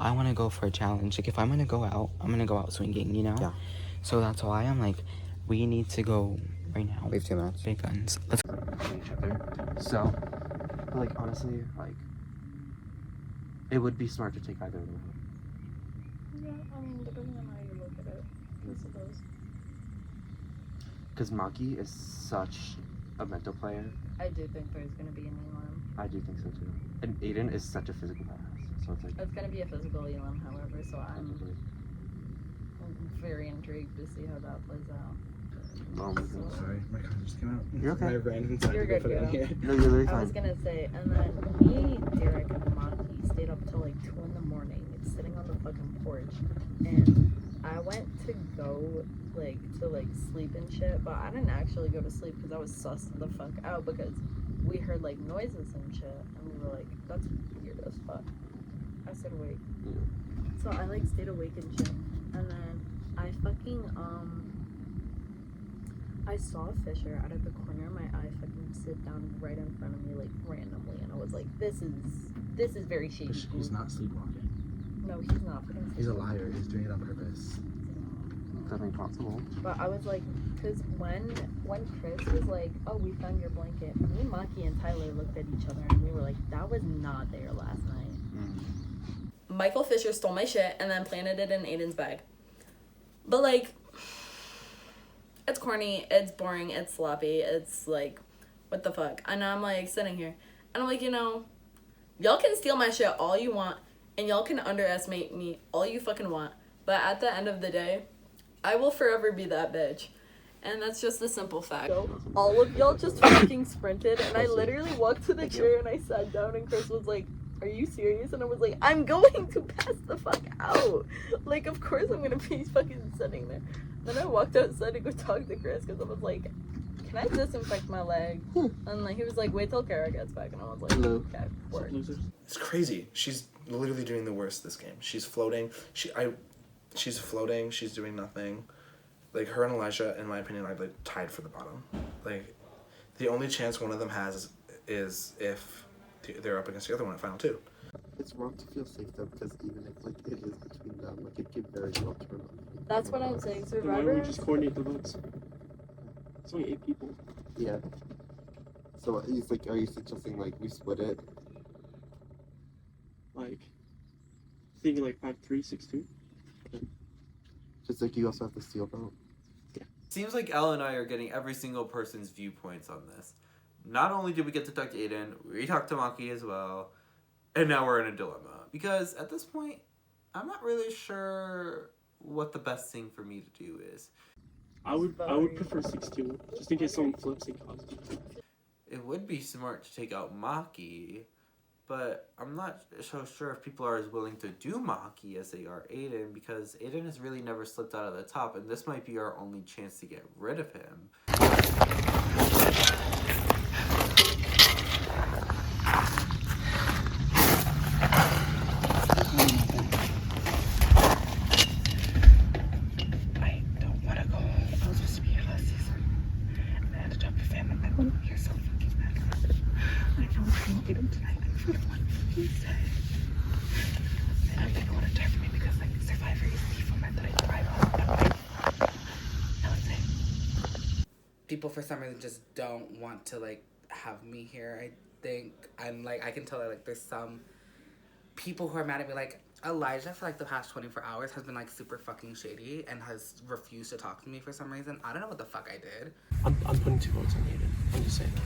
I want to go for a challenge. Like, if I'm going to go out, I'm going to go out swinging, you know? Yeah. So that's why I'm like, we need to go right now. We have 2 minutes. Big guns. Let's go. Each other. So, but like honestly, like it would be smart to take either of them. Yeah, I mean, depending on how you look at it, I suppose. Because Maki is such a mental player. I do think there's gonna be an elim. I do think so too. And Aidan is such a physical badass. So it's like It's gonna be a physical elim, however, so I'm very intrigued to see how that plays out. oh my god. Sorry, my car just came out. You're okay. I ran inside You're to go good, put it in girl. here. No, you're literally I fine. was gonna say, and then me, Derek, and Maki stayed up till like 2 in the morning, sitting on the fucking porch, and I went to go to sleep and shit, but I didn't actually go to sleep because I was sussed the fuck out because we heard like noises and shit, and we were like, that's weird as fuck. I stayed awake. So I like stayed awake and shit, and then I fucking I saw Fisher out of the corner of my eye fucking sit down right in front of me, like, randomly, and I was like, this is very shady. He's not sleepwalking. No, he's not. He's a liar. He's doing it on purpose. Definitely possible. But I was like, because when Chris was like, oh, we found your blanket, me, Maki, and Tyler looked at each other and we were like, that was not there last night. Michael Fisher stole my shit and then planted it in Aidan's bag. But, like, it's corny, it's boring, it's sloppy, it's like, what the fuck? And I'm like sitting here and I'm like, you know, y'all can steal my shit all you want and y'all can underestimate me all you fucking want, but at the end of the day, I will forever be that bitch. And that's just a simple fact. All of y'all just fucking sprinted and I literally walked to the chair and I sat down and Chris was like, are you serious? And I was like, I'm going to pass the fuck out. Like, of course I'm gonna be fucking sitting there. Then I walked outside to go talk to Chris because I was like, can I disinfect my leg? And like he was like, wait till Cara gets back. And I was like, okay, work. It's crazy. She's literally doing the worst this game. She's floating. She's floating. She's doing nothing. Like, her and Elijah, in my opinion, are like tied for the bottom. Like, the only chance one of them has is if they're up against the other one at final two. It's wrong to feel safe though, because even if like it is between them, like it could very well turn on. That's what I'm saying. Then why don't we just coordinate the votes? It's only 8 people. Yeah. So he's like, are you suggesting like we split it? Like, thinking like 5-3, 6-2. Just like you also have the steel vote. Yeah. Seems like Elle and I are getting every single person's viewpoints on this. Not only did we get to talk to Aidan, we talked to Maki as well, and now we're in a dilemma. Because at this point, I'm not really sure what the best thing for me to do is. I would prefer 6-2, just in case someone flips and causes it. It would be smart to take out Maki, but I'm not so sure if people are as willing to do Maki as they are Aidan, because Aidan has really never slipped out of the top, and this might be our only chance to get rid of him. People for some reason just don't want to like have me here. I think I'm like, I can tell that like there's some people who are mad at me. Like Elijah for like the past 24 hours has been like super fucking shady and has refused to talk to me for some reason. I don't know what the fuck I did. I'm putting 2 votes on Aidan. I'm just saying that.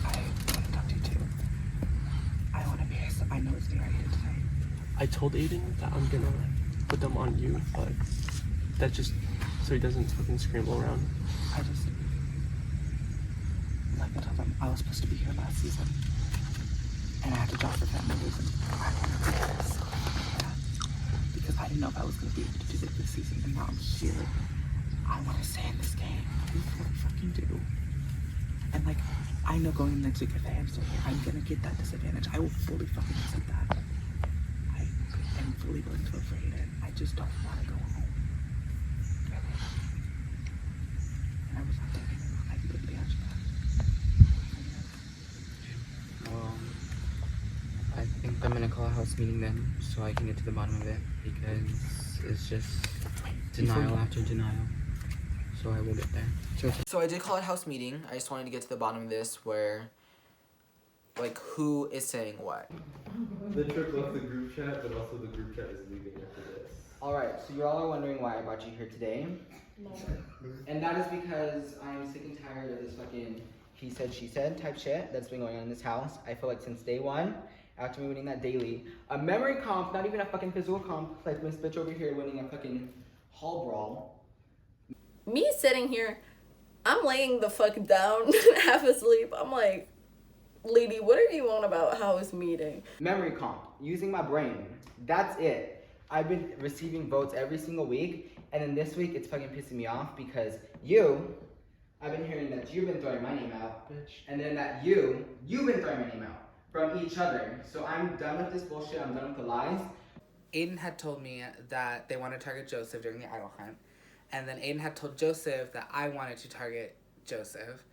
I want to talk to you too. I want to be here. So I know it's the Aidan tonight. I told Aidan that I'm gonna put them on you, but that just so he doesn't fucking scramble around. Like I told them, I was supposed to be here last season, and I had to drop for family reasons. I wanted to do this, because I didn't know if I was going to be able to do it this season, and now I'm here. I want to stay in this game. I really fucking do. And like, I know going next week, if I am still here, I'm going to get that disadvantage. I will fully fucking accept that. I am fully willing to vote for Aidan. I just don't want to go home. And I was not thinking about it. I completely answered that. I think I'm gonna call a house meeting then, so I can get to the bottom of it, because it's just denial after denial. So I will get there. So I did call a house meeting. I just wanted to get to the bottom of this, where, like, who is saying what. The trip left the group chat, but also the group chat is leaving after this. Alright, so you all are wondering why I brought you here today. No. And that is because I am sick and tired of this fucking he said, she said type shit that's been going on in this house. I feel like since day one, after me winning that daily, a memory comp, not even a fucking physical comp, like this bitch over here winning a fucking hall brawl. Me sitting here, I'm laying the fuck down, half asleep. I'm like, lady, what are you on about house meeting? Memory comp, using my brain. That's it. I've been receiving votes every single week, and then this week it's fucking pissing me off because I've been hearing that you've been throwing my name out, bitch. And then that you've been throwing my name out from each other. So I'm done with this bullshit. I'm done with the lies. Aidan had told me that they wanted to target Joseph during the idol hunt. And then Aidan had told Joseph that I wanted to target Joseph.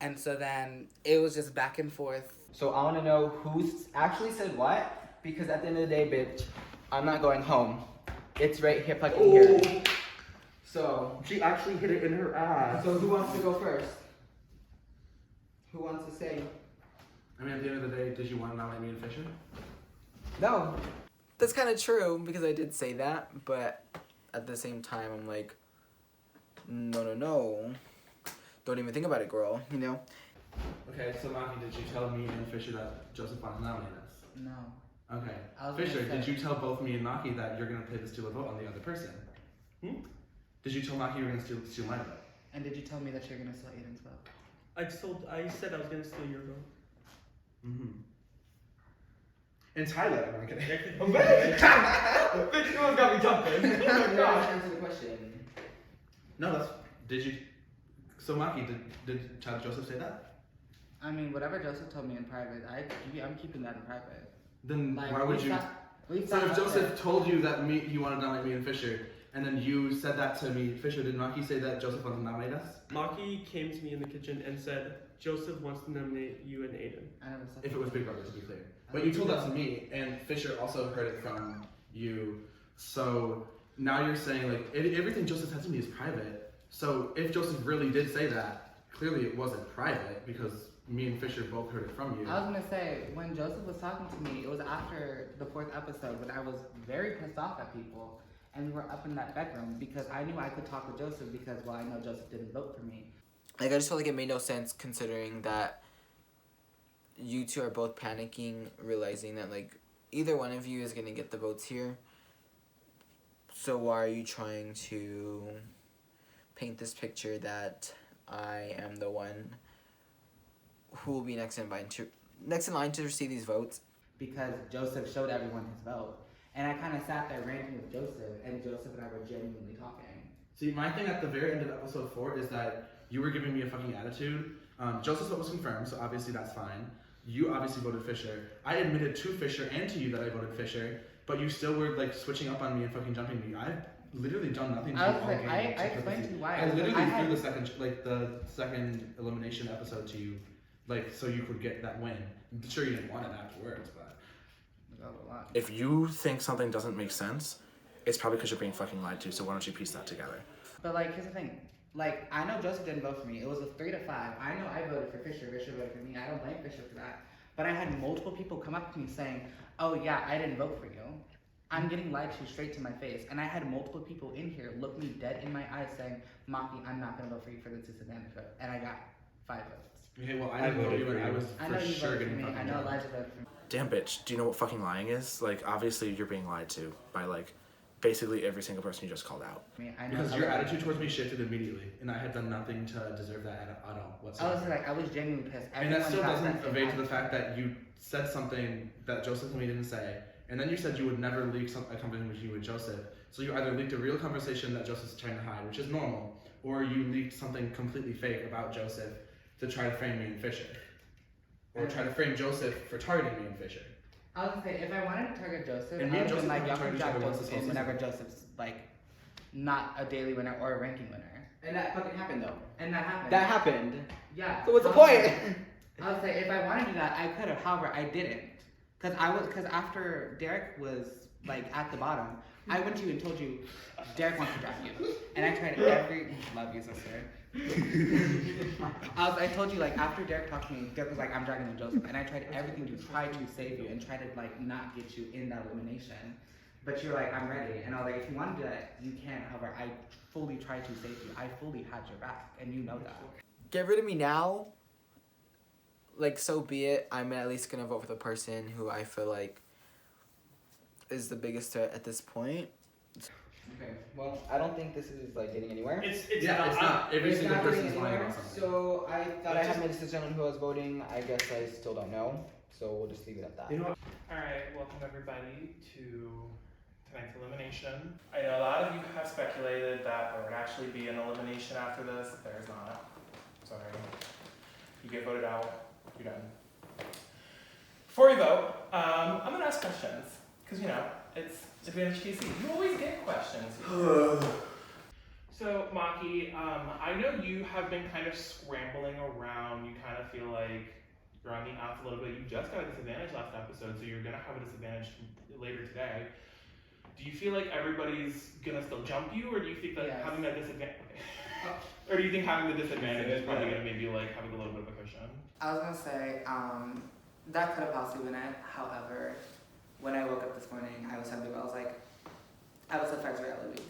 And so then it was just back and forth. So I want to know who actually said what, because at the end of the day, bitch, I'm not going home. It's right here, fucking here. So she actually hit it in her ass. So who wants to go first? Who wants to say? I mean, at the end of the day, did you want to nominate me and Fisher? No. That's kind of true because I did say that, but at the same time, I'm like, no. Don't even think about it, girl, you know? Okay, so Maki, did you tell me and Fisher that Joseph wanted to nominate us? No. Okay. I was Fisher, gonna did say- you tell both me and Maki that you're going to play the steal a vote on the other person? Did you tell Maki you were going to steal my vote? And did you tell me that you're gonna steal Aiden's vote? I said I was gonna steal your vote. Mm-hmm. And Tyler, I'm kidding. Bitch, you almost got me jumping. Answer the question. No, did you? So Maki, did Joseph say that? I mean, whatever Joseph told me in private, I'm keeping that in private. Then Like, why would we you? thought- we So thought if about Joseph that. told you that he wanted to nominate me and Fisher, and then you said that to me, Fisher, did Maki say that Joseph wanted to nominate us? Maki came to me in the kitchen and said, Joseph wants to nominate you and Aidan. If it was Big Brother, to be clear. But you told that to me, and Fisher also heard it from you. So now you're saying, like, everything Joseph said to me is private. So if Joseph really did say that, clearly it wasn't private because me and Fisher both heard it from you. I was gonna say, when Joseph was talking to me, it was after the 4th episode when I was very pissed off at people. And we were up in that bedroom because I knew I could talk with Joseph because, well, I know Joseph didn't vote for me. Like, I just felt like it made no sense considering that you two are both panicking, realizing that, like, either one of you is going to get the votes here. So why are you trying to paint this picture that I am the one who will be next in line to receive these votes? Because Joseph showed everyone his vote. And I kind of sat there ranting with Joseph, and Joseph and I were genuinely talking. See, my thing at the very end of episode 4 is that you were giving me a fucking attitude. Joseph's vote was confirmed, so obviously that's fine. You obviously voted Fisher. I admitted to Fisher and to you that I voted Fisher, but you still were like switching up on me and fucking jumping me. I've literally done nothing to you all game. I explained to you why. I literally threw the second elimination episode to you, like so you could get that win. I'm sure you didn't want it afterwards, but. If you think something doesn't make sense, it's probably because you're being fucking lied to, so why don't you piece that together? But, like, here's the thing. Like, I know Joseph didn't vote for me. It was a 3-5. I know I voted for Fisher. Fisher voted for me. I don't blame Fisher for that. But I had multiple people come up to me saying, oh, yeah, I didn't vote for you. I'm getting lied to straight to my face. And I had multiple people in here look me dead in my eyes saying, Maki, I'm not going to vote for you for the disadvantage vote. And I got 5 votes. Okay, well, I voted you, and I was I know for you sure voted for getting me. fucking I know jumped. Elijah voted for me. Damn bitch, do you know what fucking lying is? Like, obviously you're being lied to by, like, basically every single person you just called out. Because your attitude towards me shifted immediately, and I had done nothing to deserve that at all whatsoever. I was genuinely pissed. And that still Everyone doesn't got evade to that the fact that you said something that Joseph and me didn't say, and then you said you would never leak a conversation with you and Joseph. So you either leaked a real conversation that Joseph's trying to hide, which is normal, or you leaked something completely fake about Joseph to try to frame me and Fisher. Or try to frame Joseph for targeting me and Fisher. I was gonna say, if I wanted to target Joseph, And me I and would have been Joseph like, have y'all targeted can each other drop once Joseph this whole in whenever season. Joseph's, like, not a daily winner or a ranking winner. And that fucking happened though. And that happened. That happened. Yeah. So what's the I was point? like- I would say, if I wanted to do that, I could have. However, I didn't. Cause after Derek was, like, at the bottom, I went to you and told you, Derek wants to drop you. And I tried love you, sister. I told you, like, after Derek talked to me, Derek was like, I'm dragging in Joseph. And I tried everything to try to save you and try to, like, not get you in that elimination. But you're like, I'm ready. And I was like, if you want to do that, you can. However, I fully tried to save you. I fully had your back. And you know that. Get rid of me now. Like, so be it. I'm at least gonna vote for the person who I feel like is the biggest threat at this point. Okay, well, I don't think this is like getting anywhere. It's not. Every It's single not person getting is lying anywhere. about something. So I thought I had my decision on who I was voting. I guess I still don't know. So we'll just leave it at that. Alright, welcome everybody to tonight's elimination. I know a lot of you have speculated that there would actually be an elimination after this. There's not. Sorry. You get voted out. You're done. Before we vote, I'm gonna ask questions. Because, you know, it's Advantage KC. You always get questions. So, Maki, I know you have been kind of scrambling around. You kind of feel like you're on the outs a little bit. You just got a disadvantage last episode, so you're going to have a disadvantage later today. Do you feel like everybody's going to still jump you, or do you think that having that disadvantage... Or do you think having the disadvantage is probably going to maybe like having a little bit of a cushion? I was gonna say, that could have possibly been it. However, when I woke up this morning, I was telling people, I was like, I was at Facts Reality Week.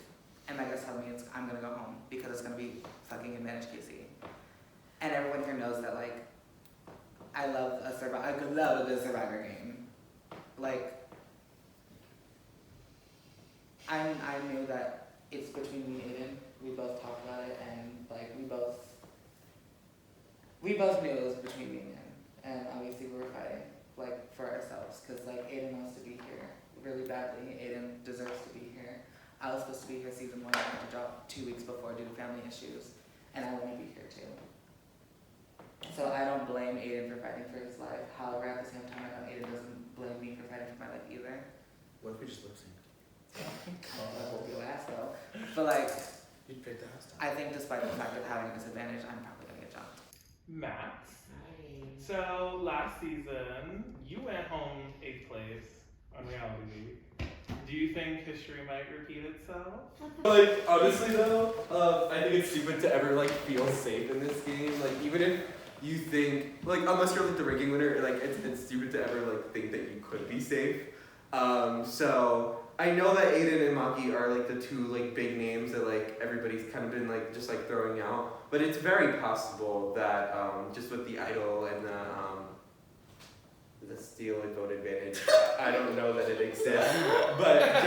And my guys told me I'm gonna go home because it's gonna be fucking Advantage KC. And everyone here knows that, like, I love a good Survivor game. Like, I knew that it's between me and Aidan. We both talked about it, and like we both knew it was between me and him. And obviously we were fighting like for ourselves, because like Aidan wants to be here really badly. Aidan deserves to be here. I was supposed to be here season 1. I had to drop 2 weeks before due to family issues, and I want to be here too. So I don't blame Aidan for fighting for his life. However, at the same time, I know Aidan doesn't blame me for fighting for my life either. What if we just lip sync? That will be your ass though. But like, you'd pick the house. I think despite the fact of having a disadvantage, I'm probably gonna get jumped. Max. So last season, you went home 8th place on Reality Week. Do you think history might repeat itself? Like, honestly though, I think it's stupid to ever like feel safe in this game. Like, even if you think, like, unless you're like the ranking winner, like it's stupid to ever like think that you could be safe. So I know that Aidan and Maki are like the two like big names that like everybody's kind of been like just like throwing out, but it's very possible that just with the idol and the steal and vote advantage, I don't know that it exists, but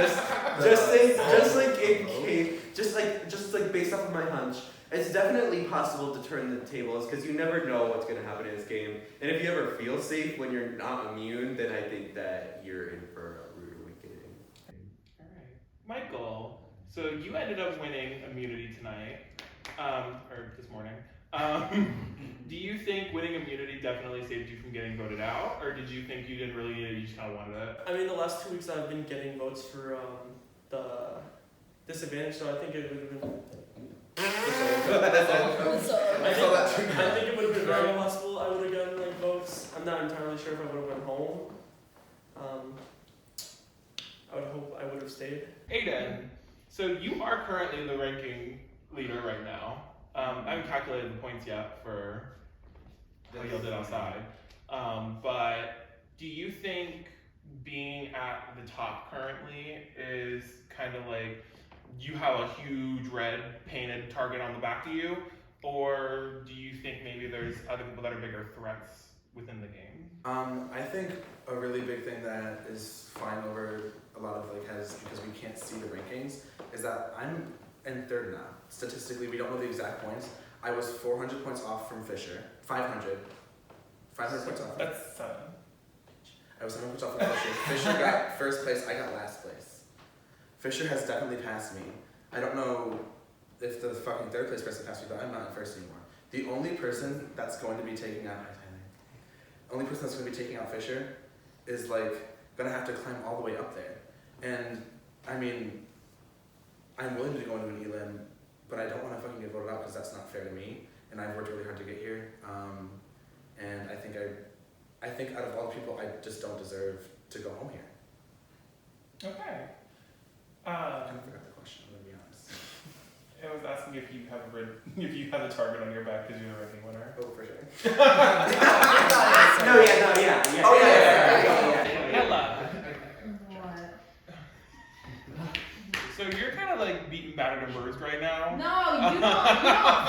just like based off of my hunch, it's definitely possible to turn the tables, because you never know what's going to happen in this game. And if you ever feel safe when you're not immune, then I think that you're in for a rude awakening. Alright. Michael, so you ended up winning immunity tonight, or this morning. Do you think winning immunity definitely saved you from getting voted out, or did you think you didn't really need it, you just kind of wanted it? I mean, the last 2 weeks I've been getting votes for the disadvantage, so I think it would have been... I think it would have been very possible I would have gotten like votes. I'm not entirely sure if I would have went home. I would hope I would have stayed. Aidan, so you are currently the ranking leader right now. I haven't calculated the points yet for how y'all did outside. But do you think being at the top currently is kind of like you have a huge red painted target on the back of you, or do you think maybe there's other people that are bigger threats within the game? I think a really big thing that is flying over a lot of like heads because we can't see the rankings is that I'm in 3rd now. Statistically, we don't know the exact points. I was 400 points off from Fisher. 500 points off. That's 7. I was 7 points off from Fisher. Fisher got 1st place. I got last place. Fisher has definitely passed me. I don't know if the fucking 3rd place person passed me, but I'm not in 1st anymore. The only person that's going to be taking out Fisher is like gonna have to climb all the way up there. And I mean, I'm willing to go into an elim, but I don't want to fucking get voted out because that's not fair to me. And I've worked really hard to get here. And I think out of all the people, I just don't deserve to go home here. Okay. I kind of forgot the question, I'm gonna be honest. I was asking if you have a target on your back because you're the ranking winner. Oh, for sure. Hella. So you're kind of like beating battered and bruised right now. No, you don't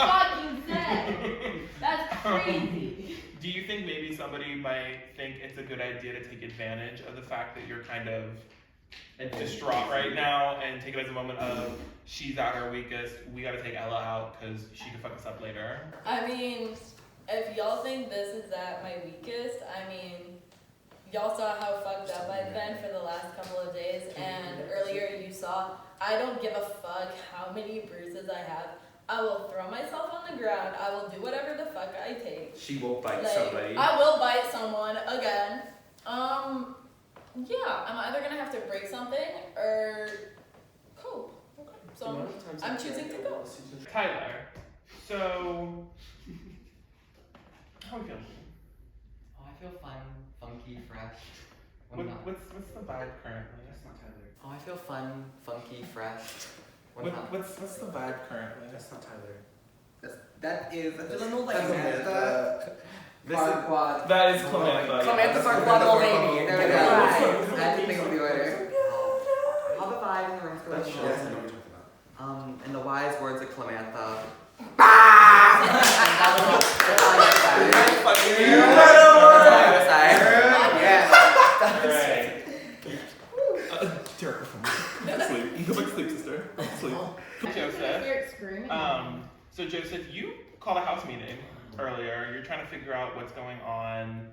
fucking say. That's crazy. Do you think maybe somebody might think it's a good idea to take advantage of the fact that you're kind of distraught right now and take it as a moment of she's at her weakest, we gotta take Ella out because she could fuck us up later? I mean, if y'all think this is at my weakest, I mean, y'all saw how fucked up I've been for the last couple of days, and earlier you saw I don't give a fuck how many bruises I have. I will throw myself on the ground. I will do whatever the fuck I take. She will bite somebody. I will bite someone again. Yeah, I'm either gonna have to break something or cope. So I'm choosing to go. Tyler, so how are we feeling? Oh, I feel fun, funky, fresh. What's the vibe currently? That's not Tyler. Oh, I feel fun, funky, fresh. What's the vibe currently? That's not Tyler. That is a little like Samantha. Farquaad. That is Clementa. Clementa Farquaad lady. There we go. I had to think of the order. How the vibe in the room's going? Yes, I know what you're talking about. In the wise words of Clementa. Sleep. You go back to sleep, sister. Sleep. Joseph. So Joseph, you called a house meeting earlier. You're trying to figure out what's going on.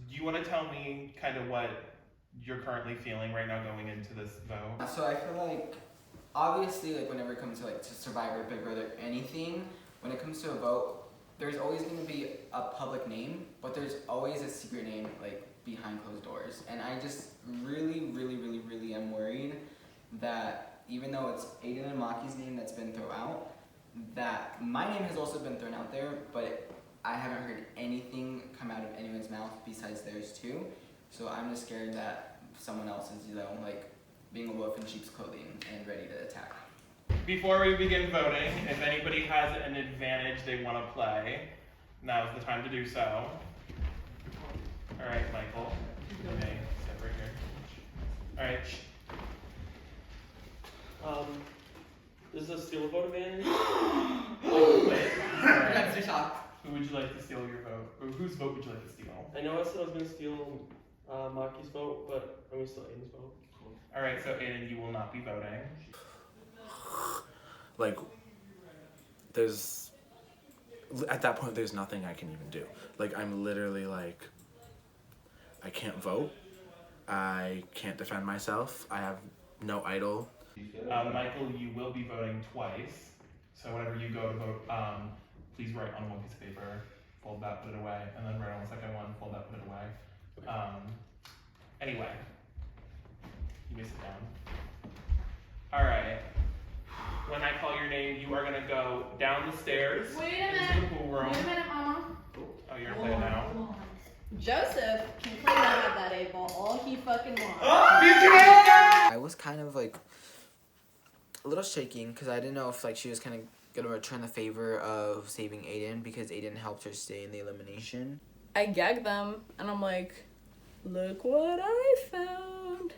Do you want to tell me kind of what you're currently feeling right now going into this vote? So I feel like, obviously, like whenever it comes to like to Survivor, Big Brother, anything, when it comes to a vote, there's always going to be a public name, but there's always a secret name like behind closed doors. And I just really am worried that even though it's Aidan and Maki's name that's been thrown out, that my name has also been thrown out there, but I haven't heard anything come out of anyone's mouth besides theirs too. So I'm just scared that someone else is, you know, like being a wolf in sheep's clothing and ready to attack. Before we begin voting, if anybody has an advantage they want to play, now is the time to do so. All right, Michael, you may step right here. All right. Is this steal a vote advantage? Wait. That's a shock. Who would you like to steal your vote? Or whose vote would you like to steal? I know I said I was going to steal Maki's vote, but I'm going to steal Aidan's vote. Cool. All right, so Aidan, you will not be voting. Like, at that point, there's nothing I can even do. Like, I'm literally like, I can't vote. I can't defend myself. I have no idol. Michael, you will be voting twice. So whenever you go to vote, please write on one piece of paper, fold that, put it away, and then write on the second one, fold that, put it away. Anyway, you may sit down. All right. When I call your name, you are gonna go down the stairs into the pool room. Wait a minute, Mama. Oh, you're gonna play it now. Joseph can play that with that 8-ball all he fucking wants. I was kind of like a little shaking because I didn't know if like she was kind of gonna return the favor of saving Aidan because Aidan helped her stay in the elimination. I gagged them and I'm like, look what I found.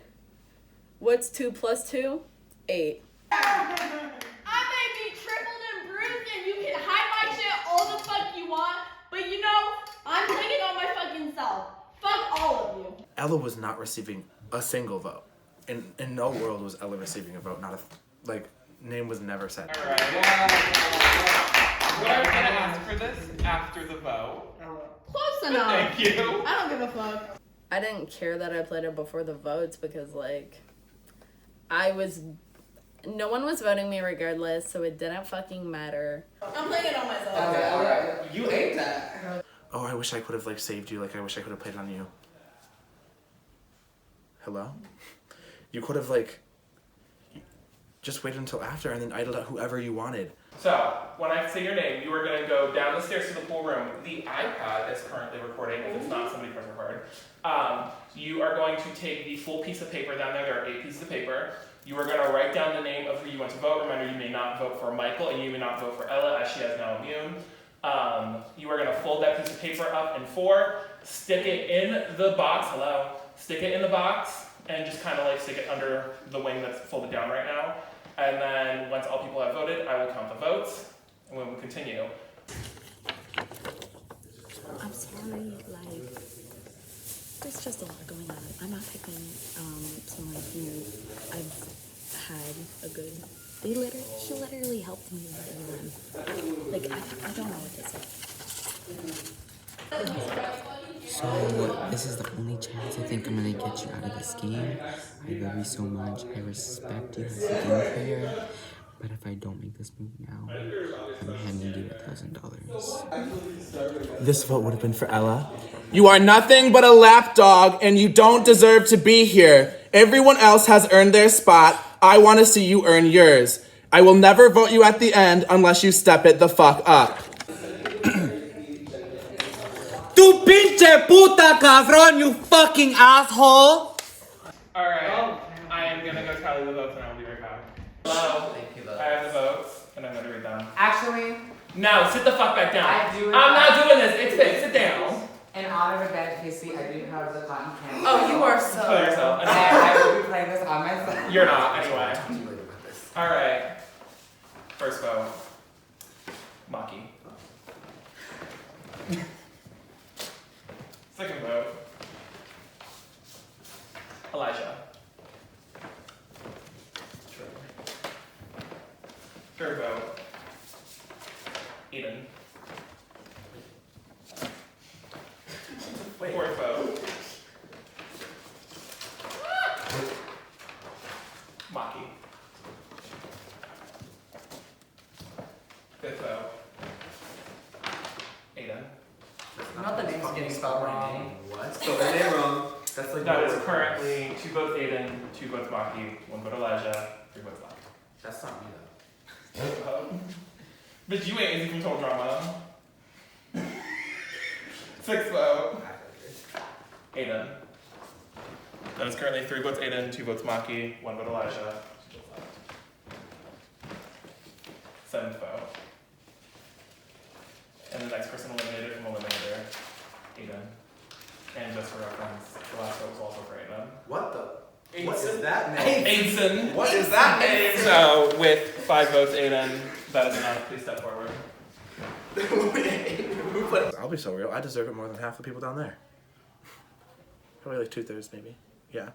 What's 2 + 2? 8. I may be tripled and bruised and you can hide my shit all the fuck you want, but you know, I'm taking on my fucking self. Fuck all of you. Ella was not receiving a single vote. In no world was Ella receiving a vote. Not a, like, name was never said. All right. We're gonna ask for this after the vote. Close enough. Thank you. I don't give a fuck. I didn't care that I played it before the votes because, like, no one was voting me regardless, so it didn't fucking matter. I'm playing it on myself. Okay, alright. You ate that. Oh, I wish I could have, like, saved you. Like, I wish I could have played on you. Hello? You could have, like, just waited until after and then idled out whoever you wanted. So, when I say your name, you are going to go down the stairs to the pool room. The iPad is currently recording. If it's not, somebody press record. You are going to take the full piece of paper down there. There are 8 pieces of paper. You are going to write down the name of who you want to vote. Remember, you may not vote for Michael, and you may not vote for Ella, as she is now immune. You are going to fold that piece of paper up in 4, stick it in the box. Stick it in the box, and just kind of like stick it under the wing that's folded down right now. And then once all people have voted, I will count the votes, and we will continue. I'm sorry, like, there's just a lot going on. I'm not picking someone who I've had a good... She literally helped me win. Like, I don't know what to say. So, this is the only chance I think I'm gonna get you out of this game. I love you so much. I respect you as a game player. But if I don't make this move now, I'm handing you $1,000. This vote would have been for Ella. You are nothing but a lapdog, and you don't deserve to be here. Everyone else has earned their spot. I want to see you earn yours. I will never vote you at the end unless you step it the fuck up. Tu pinche puta cabrón, you fucking asshole! Alright, I am gonna go tally the votes and I'll be right back. Hello, I have the votes and I'm gonna read them. Actually, No, sit the fuck back down. I'm not doing this. It's fixed. Sit down. in honor of Advantage KC, I do have the cotton candy. Oh, you are so. Kill yourself. And I will be playing this on myself. You're not, anyway. Alright. First vote. Maki. Second vote. Elijah. Third vote. Aidan. Fourth vote. Maki. Fifth vote. Aidan. Not the name's getting spelled wrong. What? So the name wrong. That's like That is currently 2 votes Aidan, 2 votes Maki, 1 vote Elijah, 3 votes Maki. That's not me though. But you ain't easy from Total Drama. 6th vote. Aidan. That is currently 3 votes Aidan, 2 votes Maki, 1 vote Elijah. 7th vote. And the next person eliminated from Eliminator, Aidan. And just for reference, the last vote was also for Aidan. What the? What Aidan. is that name? Aidan. What is that name? So, with 5 votes Aidan, that is enough. Please step forward. I'll be so real. I deserve it more than half the people down there. Probably like 2/3 maybe. Yeah.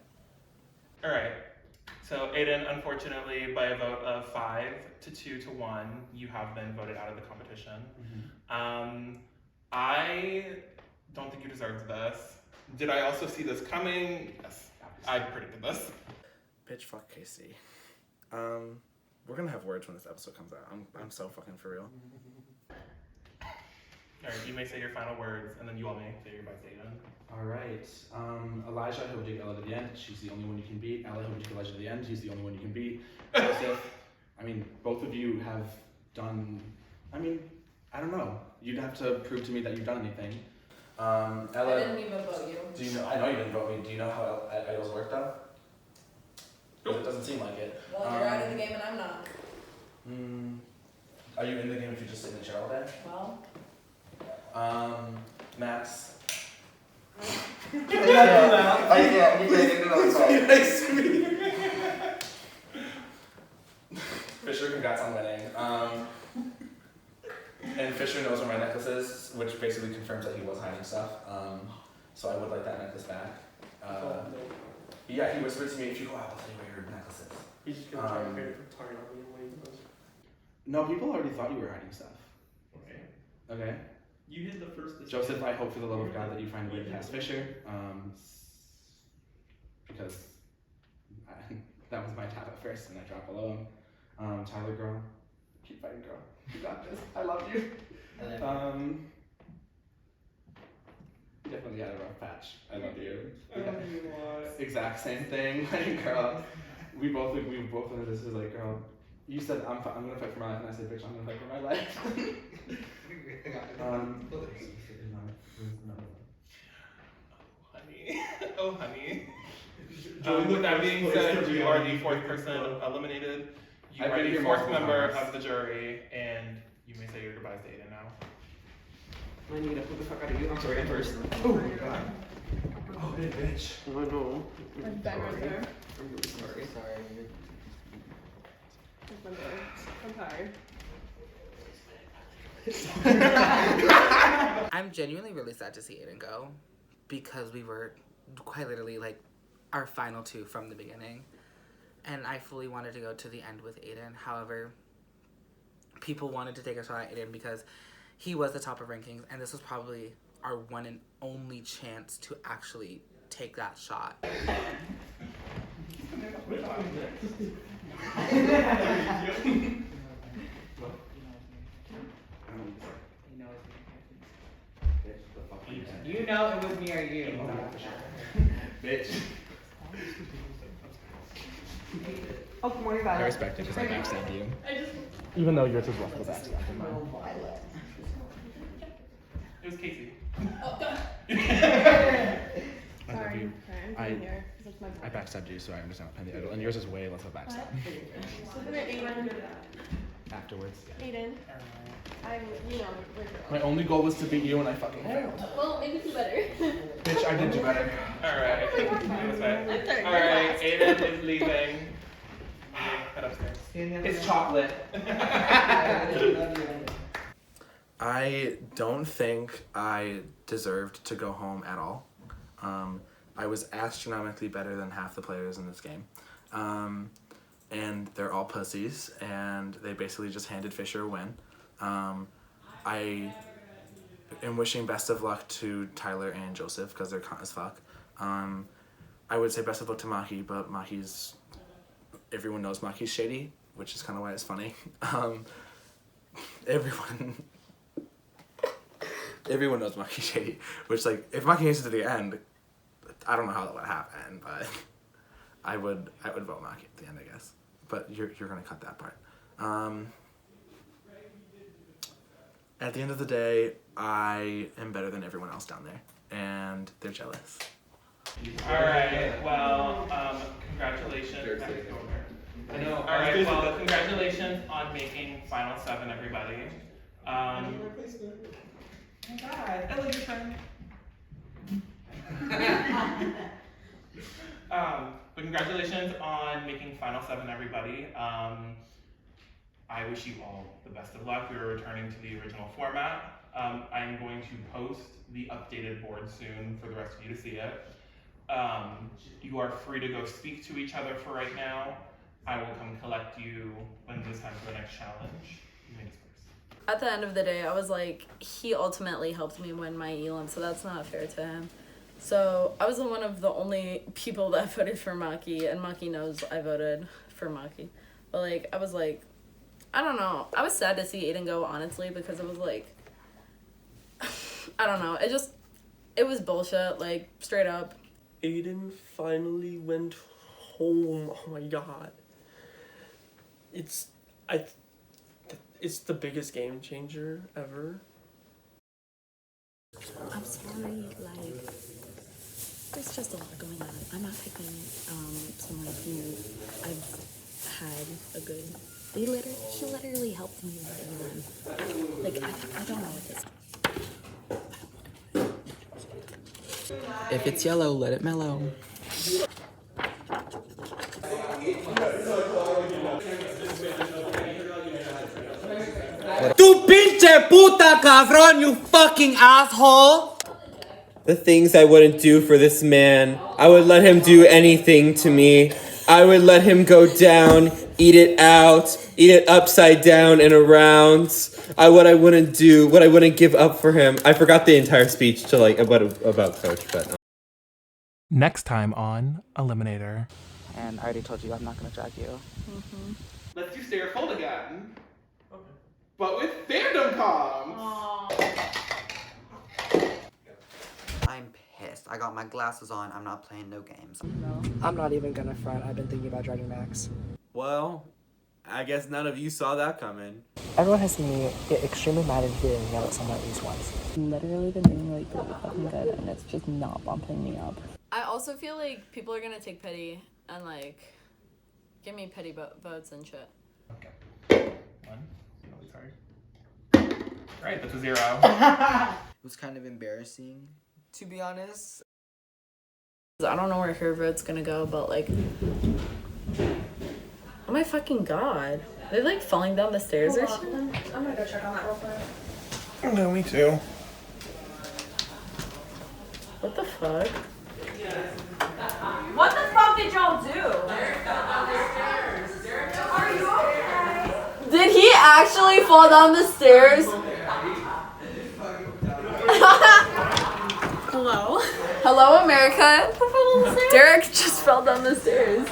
Alright. So Aidan, unfortunately, by a vote of 5 to 2 to 1, you have been voted out of the competition. I don't think you deserved this. Did I also see this coming? Yes. I predicted this. Bitch, fuck KC. We're gonna have words when this episode comes out. I'm so fucking for real. Alright, you may say your final words, and then you all may say your goodbyes to Aidan. Alright, Elijah, who would take Ella to the end, she's the only one you can beat. Ella, who would take Elijah to the end, he's the only one you can beat. Joseph, I mean, both of you have done, I mean, I don't know. You'd have to prove to me that you've done anything. Ella, I didn't even vote you. Do you know? I know you didn't vote me. Do you know how idols work though? 'Cause it doesn't seem like it. Well, you're out of the game and I'm not. Are you in the game if you just sit in the chair all day? Well. Max. You can't do that. Fisher, congrats on winning. And Fisher knows where my necklace is, which basically confirms that he was hiding stuff. So I would like that necklace back. Yeah, he whispered to me, if you go out, I'll tell you where your necklace is. He's just gonna try to get it from target on me when he goes. No, people already thought you were hiding stuff. Okay. Okay. You hit the first. Joseph, I hope for the love of God that you find a way to pass Fisher. Because that was my tap at first and I dropped below him. Tyler, girl, keep fighting, girl. You got this. I love you. You definitely had a rough patch. I love you. Exact same thing, like, girl. We both of this is like, girl. You said I'm gonna fight for my life, and I said, bitch, I'm gonna fight for my life. Honey. Oh, honey. With that being said, you are the 4th person eliminated. You are the 4th member of the jury, and you may say your goodbyes to Aidan now. I need to put the fuck out of you. I'm sorry, I'm first. Oh my god. Oh, big bitch. I know. I'm back right there. I'm really sorry. I'm tired. I'm genuinely really sad to see Aidan go because we were quite literally like our final 2 from the beginning. And I fully wanted to go to the end with Aidan. However, people wanted to take a shot at Aidan because he was the top of rankings and this was probably our one and only chance to actually take that shot. You know it was me or you. Bitch. Oh, good morning, Violet. I respect it because I backstabbed you. Even though yours was rough to backstab than mine. It was Casey. Oh, God. I love you. I backstabbed you, so I understand what penny. And yours is way less of a backstab. Aidan. Afterwards. Aidan. I'm, My only goal was to beat you, and I fucking failed. Well, maybe do better. Bitch, I did do better. Alright. I'm third. Alright, Aidan is leaving. Head upstairs. It's chocolate. I don't think I deserved to go home at all. I was astronomically better than half the players in this game. And they're all pussies, and they basically just handed Fisher a win. I am wishing best of luck to Tyler and Joseph, because they're cunt as fuck. I would say best of luck to Maki, but Maki's... Everyone knows Maki's shady, which is kind of why it's funny. Everyone knows Maki's shady, which, like, if Maki makes it to the end, I don't know how that would happen, but I would vote Maki at the end, I guess. But you're gonna cut that part. At the end of the day, I am better than everyone else down there, and they're jealous. Alright, well, congratulations. I know. Alright, well, congratulations on making Final 7, everybody. Oh my god, I love your friend. But congratulations on making Final 7, everybody. I wish you all the best of luck. We are returning to the original format. I'm going to post the updated board soon for the rest of you to see it. You are free to go speak to each other for right now. I will come collect you when it's time for the next challenge. At the end of the day, I was like, he ultimately helped me win my elim, so that's not fair to him. So I was one of the only people that voted for Maki, and Maki knows I voted for Maki. But like, I was like, I don't know. I was sad to see Aidan go, honestly, because it was like, I don't know. It was bullshit, like, straight up. Aidan finally went home. Oh my god. It's the biggest game changer ever. I'm sorry, like, there's just a lot going on. I'm not picking someone who I've had a good... She literally helped me with everyone. Like, I don't know what this... If it's yellow, let it mellow. Tu pinche puta cabrón, you fucking asshole! The things I wouldn't do for this man. I would let him do anything to me. I would let him go down, eat it out, eat it upside down and around. What I wouldn't do, what I wouldn't give up for him. I forgot the entire speech to like about Coach, but. Next time on Eliminator. And I already told you I'm not gonna drag you. Let's do Stereofold again. Okay. But with fandom comms. I'm pissed. I got my glasses on. I'm not playing no games. I'm not even gonna front. I've been thinking about dragging Max. Well, I guess none of you saw that coming. Everyone has seen me get extremely mad and heated and yell at someone at least once. Literally been doing like really fucking good, and it's just not bumping me up. I also feel like people are gonna take pity and like give me petty votes and shit. Okay. 1. Oh, sorry. Right, that's a 0. It was kind of embarrassing, to be honest. I don't know where her vote's gonna go, but like, oh my fucking god, they're like falling down the stairs or shit. I'm gonna go check on that real quick. No, me too. What the fuck? What the fuck did y'all do? Derek fell down the stairs. Are you okay? Did he actually fall down the stairs? Hello? Hello, America. Derek just fell down the stairs.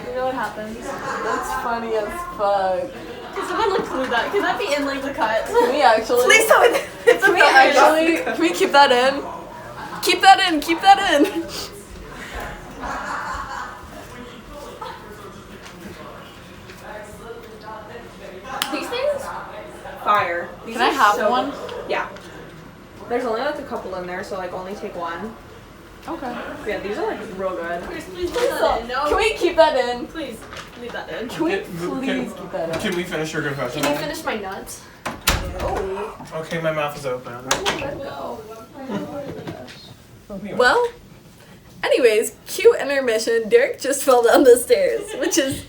You know what happens? That's funny as fuck. Can someone look through that? Can that be in like the cut? Can we actually? Please tell me. Can we keep that in? Keep that in. Keep that in. fire. These Can I are have so one? good. Yeah. There's only like a couple in there, so like only take one. Okay. Yeah, these are like real good. Please leave that in. No. Can we keep that in? Please leave that in. Can we please keep that in? Can we finish your confessional? Can you finish my nuts? Okay, my mouth is open. Well, anyways, cute intermission. Derek just fell down the stairs, which is